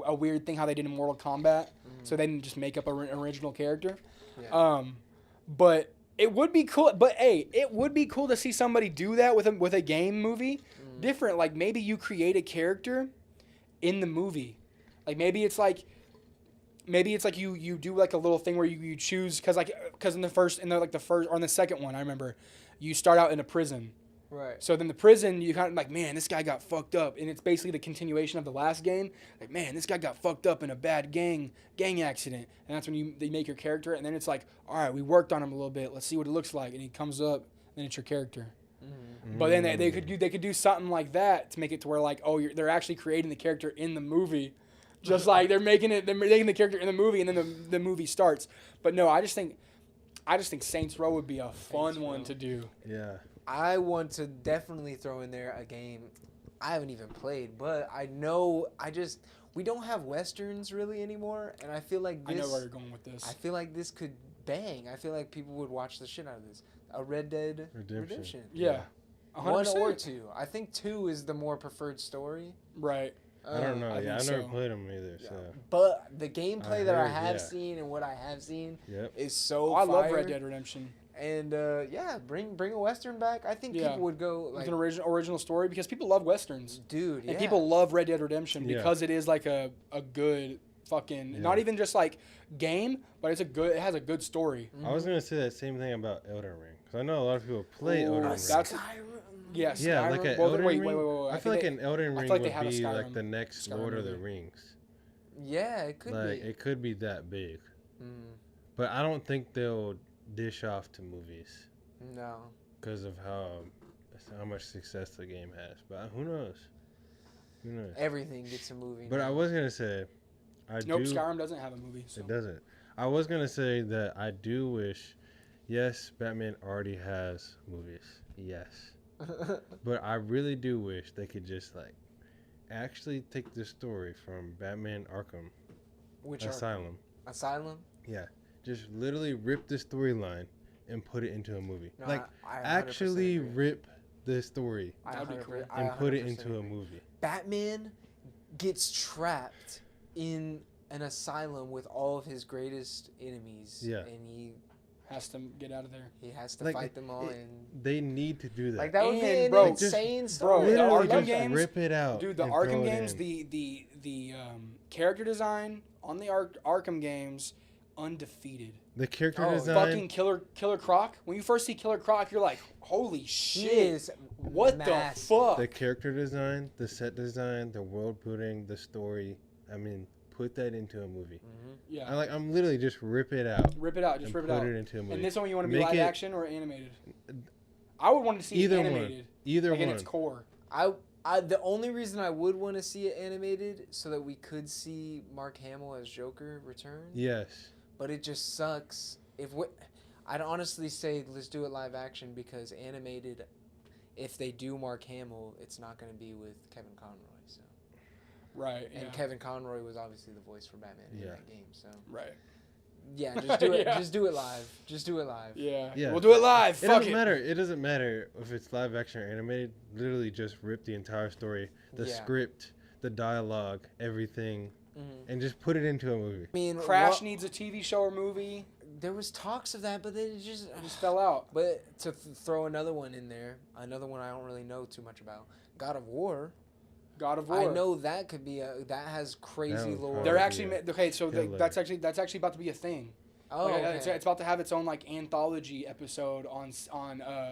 a weird thing how they did in Mortal Kombat. So they didn't just make up an original character. Yeah. But it would be cool. But hey, it would be cool to see somebody do that with a game movie. Different. Like maybe you create a character in the movie. Like maybe it's like you do like a little thing where you choose because in the second one I remember you start out in a prison. Right. So then the prison, you kind of like, man, this guy got fucked up, and it's basically the continuation of the last game. Like, man, this guy got fucked up in a bad gang accident, and that's when they make your character, and then it's like, all right, we worked on him a little bit. Let's see what it looks like, and he comes up, and it's your character. But then they could do something like that to make it to where like, oh, they're actually creating the character in the movie, just like they're making the character in the movie, and then the movie starts. But no, I just think Saints Row would be a fun one to do. Yeah. I want to definitely throw in there a game I haven't even played, but I know we don't have Westerns really anymore, and I feel like this. I know where you're going with this. I feel like this could bang. I feel like people would watch the shit out of this. A Red Dead Redemption. Yeah. 1 or 2. I think 2 is the more preferred story. Right. I don't know. I Yeah, I think never so. played them either. So But the gameplay that I heard, have yeah. seen and what I have seen Yep. is so Oh, I love fire. Red Dead Redemption. And yeah, bring a western back. I think Yeah. people would go With like, an original story because people love westerns. dude, yeah. And people love Red Dead Redemption Yeah. because it is like a good fucking Yeah. not even just like game, but it has a good story. I was gonna say that same thing about Elden Ring because I know a lot of people play Ooh, Elden Ring. that's- Skyrim. Yeah, Yeah, Skyrim. like an Well, Elden wait, Ring. I feel like an Elden I Ring feel like they would have a be like Skyrim- the next Skyrim Lord of the movie. Rings. Yeah, it could Like be. it could be that big, Mm, but I don't think they'll dish off to movies no. because of how much success the game has. But who knows? Who knows? Everything gets a movie. But now. I was gonna say, Nope, Skyrim doesn't have a movie. So. It doesn't. I was gonna say that I do wish. Yes, Batman already has movies. Yes. But I really do wish they could just like actually take the story from Batman Arkham Which Asylum. Asylum? Yeah. Just literally rip the storyline and put it into a movie. No, like I 100% actually agree. rip the story I That'd be 100% cool. I and put it 100% into a agree. movie. Batman gets trapped in an asylum with all of his greatest enemies. Yeah. And he Has to get out of there. has to Like, fight them all. it- And They need to do that. like that would be And, an bro, insane bro, story. the Literally Arkham just games- rip it out. Dude, the and Arkham throw it games, in. the character design on the Arkham games, undefeated. The character Oh, design. Fucking Killer Croc. When you first see Killer Croc, you're like, holy He shit! is What massive. the fuck? The character design, the set design, the world building, the story. I mean, put that into a movie. Yeah, I'm literally just rip it out. rip it out. Just and rip it put out. it into a movie. And this one, you want to be Make live it- action or animated? I would want to see Either it one. animated. Either like in one. its core. The only reason I would want to see it animated so that we could see Mark Hamill as Joker return. Yes. But it just sucks. I'd honestly say let's do it live action because animated, if they do Mark Hamill, it's not going to be with Kevin Conroy. So. Right. And Yeah. Kevin Conroy was obviously the voice for Batman in Yeah. that game. So Right. yeah, just do it. Yeah. Just do it live. Just do it live. Yeah. Yeah. We'll do it live. It Fuck doesn't it. matter. It doesn't matter if it's live action or animated. Literally just rip the entire story, the Yeah. script, the dialogue, everything, Mhm. and just put it into a movie. I mean, Crash needs a TV show or movie. there was talks of that, but they just It just fell out. But to throw another one in there, another one I don't really know too much about. God of War. God of War. I know that could be that has crazy That would lore. probably They're be actually a okay. So killer. that's actually about to be a thing. Oh, Like, okay. it's about to have its own like anthology episode on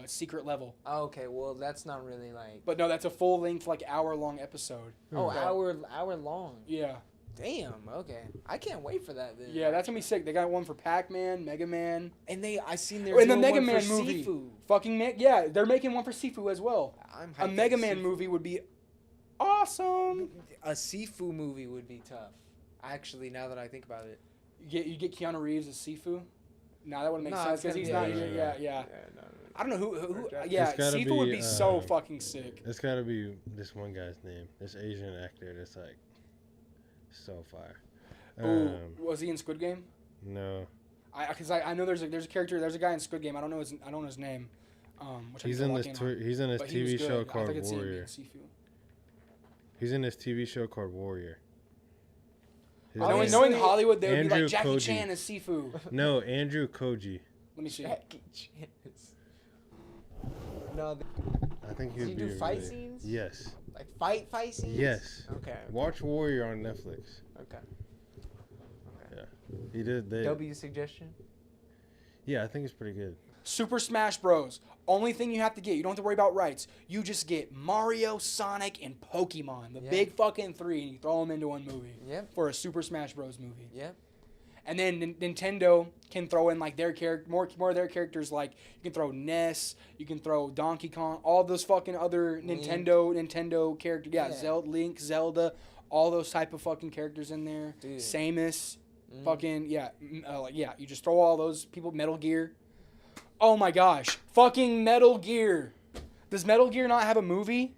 Secret Level. Oh, okay. Well, that's not really like. But no, that's a full length like hour-long episode. Oh, Yeah. hour long. Yeah. Damn. Okay. I can't wait for that then. Yeah, that's gonna be sick. They got one for Pac-Man, Mega Man. And I seen Oh, they're and the doing Mega one Man for movie. Sifu. Yeah, they're making one for Sifu as well. I'm hyped A for Mega the Man Sifu. movie would be awesome. A Sifu movie would be tough. Actually, now that I think about it. You get Keanu Reeves as Sifu. Now that wouldn't make No, sense it's because gonna he's be- not. yeah, Yeah. no. I don't know who It's yeah, gotta Sifu would be, be so fucking sick. It's gotta be this one guy's name. This Asian actor that's like so fire. Ooh, was he in Squid Game? No. Because I know there's a character, there's a guy in Squid Game. I don't know his name. Which I He's need to in lock this in on. he's in this But he was TV show good. I called think it's him being Warrior. Sifu. He's in this TV show called Warrior. His Obviously- Knowing Hollywood, they would be Andrew like Jackie Koji. Chan as Sifu. No, Andrew Koji. Let me see. Jackie Chan's. No, I think Does he'd he be do fight really- scenes? Yes. like fight scenes. Yes. Okay. Watch Warrior on Netflix. Okay. Yeah. He did they W suggestion. Yeah, I think it's pretty good. Super Smash Bros. Only thing you have to get, you don't have to worry about rights. You just get Mario, Sonic, and Pokemon. The Yeah. big fucking three, and you throw them into one movie. Yep. For a Super Smash Bros. Movie. Yep. And then Nintendo can throw in like their more of their characters. Like you can throw Ness, you can throw Donkey Kong, all those fucking other Nintendo characters. Yeah, Yeah. Link, Zelda, all those type of fucking characters in there. Dude. Samus, fucking yeah. You just throw all those people. Metal Gear. Oh my gosh, fucking Metal Gear. Does Metal Gear not have a movie?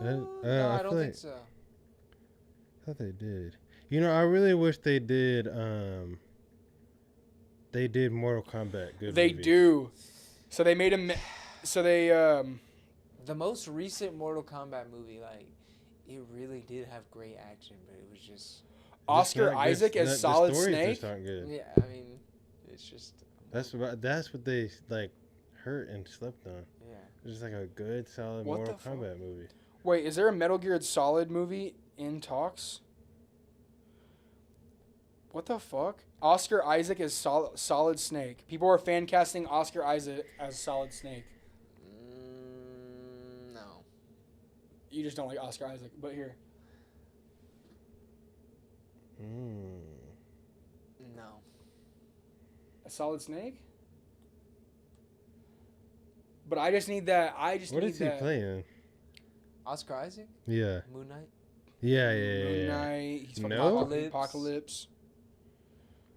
No, I I don't feel think like- so. I thought they did. You know, I really wish they did Mortal Kombat good They movie. do. So they made a. So they The most recent Mortal Kombat movie, like, it really did have great action, but it was just Oscar Isaac as Solid the stories Snake. just aren't good. yeah. I mean, it's just That's what they like hurt and slept on. yeah. It's just like a good, solid What Mortal the fuck? Kombat movie. Wait, is there a Metal Gear Solid movie in talks? What the fuck? Oscar Isaac as Solid Snake. People are fan casting Oscar Isaac as Solid Snake. No. You just don't like Oscar Isaac, but here. No. A Solid Snake? But I just need that. What is he playing? Oscar Isaac? Yeah. Moon Knight? Yeah. Moon Knight. He's from No? Apocalypse.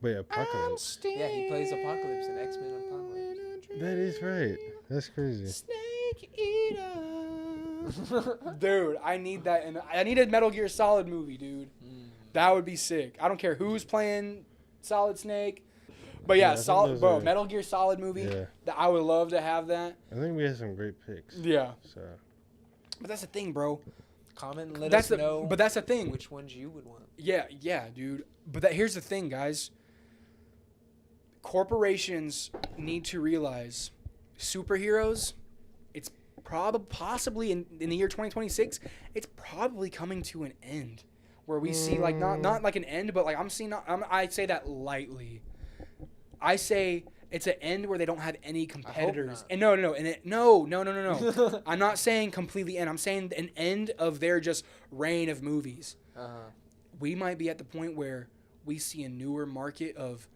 Wait, Apocalypse. Yeah, he plays Apocalypse in X-Men Apocalypse. That is right. That's crazy. Snake Eater. Dude, I need that. I need a Metal Gear Solid movie, dude. That would be sick. I don't care who's playing Solid Snake. But yeah, Metal Gear Solid movie. Yeah. That I would love to have that. I think we have some great picks. Yeah. So. But that's the thing, bro. Comment and let us know. But that's the thing. Which ones you would want. Yeah, dude. But here's the thing, guys. Corporations need to realize superheroes, it's possibly in the year 2026, it's probably coming to an end. Where we see like not like an end, but like I say that lightly. I say it's an end where they don't have any competitors. And no. I'm not saying completely end. I'm saying an end of their just reign of movies. We might be at the point where we see a newer market of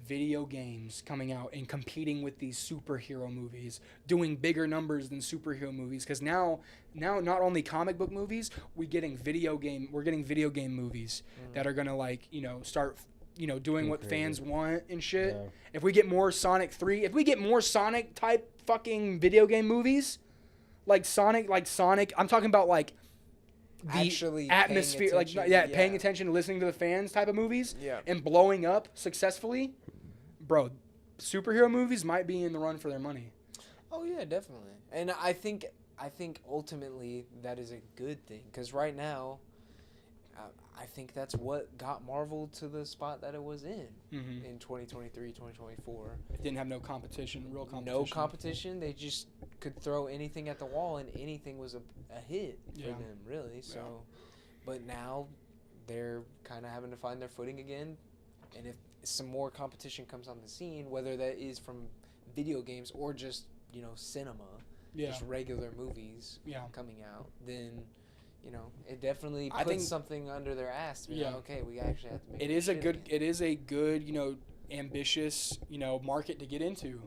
video games coming out and competing with these superhero movies, doing bigger numbers than superhero movies. Because now not only comic book movies, we're getting video game movies that are gonna start doing what fans want and shit. Yeah. If we get more Sonic type fucking video game movies, like Sonic, I'm talking about like the Actually atmosphere, paying attention, listening to the fans type of movies, and blowing up successfully, bro. Superhero movies might be in the run for their money. Oh yeah, definitely. And I think ultimately that is a good thing, because right now, I think that's what got Marvel to the spot that it was in 2023, 2024. It didn't have no competition, real competition. No competition. They just could throw anything at the wall, and anything was a hit for them, really. So, but now they're kind of having to find their footing again. And if some more competition comes on the scene, whether that is from video games or just cinema, just regular movies coming out, then it definitely puts something under their ass. Okay, we actually have to make it is a good, ambitious, market to get into,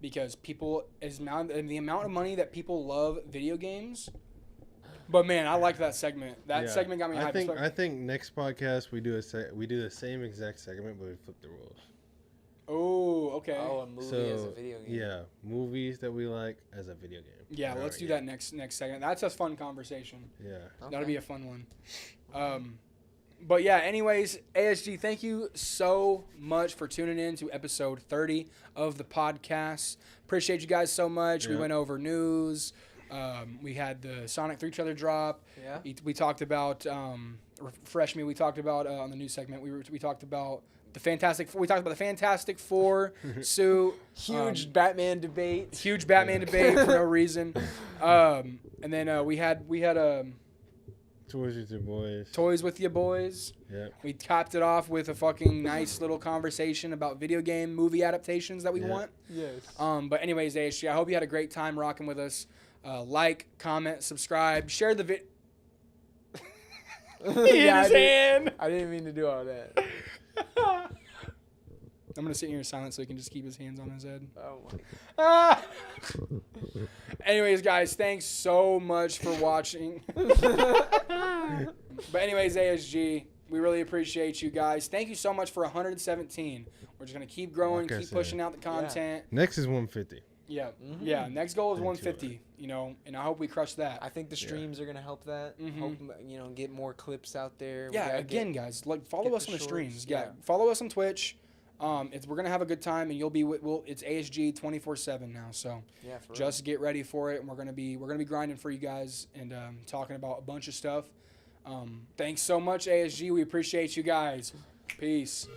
because people the amount of money that people love video games. But man, I like that segment. That segment got me hyped. I think next podcast we do the same exact segment, but we flip the rules. Oh, okay. Oh, a movie as a video game. Yeah, movies that we like as a video game. Yeah, let's do that next segment. That's a fun conversation. Yeah. Okay. That'll be a fun one. But yeah, anyways, ASG, thank you so much for tuning in to episode 30 of the podcast. Appreciate you guys so much. Yeah. We went over news. We had the Sonic 3 trailer drop. Yeah. We talked about refresh me. We talked about on the news segment. We talked about the Fantastic Four suit. Huge Batman debate. Huge Batman debate for no reason. And then we had Toys with your boys. Toys with your boys. Yeah. We capped it off with a fucking nice little conversation about video game movie adaptations that we want. Yes. But anyways, ASG, I hope you had a great time rocking with us. Like, comment, subscribe, share the video. Hand. I didn't mean to do all that. I'm going to sit here in silence so he can just keep his hands on his head. Oh my. Anyways, guys, thanks so much for watching. But anyways, ASG, we really appreciate you guys. Thank you so much for 117. We're just going to keep growing, keep pushing out the content. Next is 150. Yeah. Yeah. Next goal is 150, and I hope we crush that. I think the streams are going to help that. Hope, get more clips out there. Yeah. Again, guys, follow us on the streams. Yeah. Follow us on Twitch. We're gonna have a good time, and you'll be it's ASG 24/7 now. So Yeah, for just get ready for it, and we're gonna be grinding for you guys and talking about a bunch of stuff. Thanks so much, ASG. We appreciate you guys. Peace.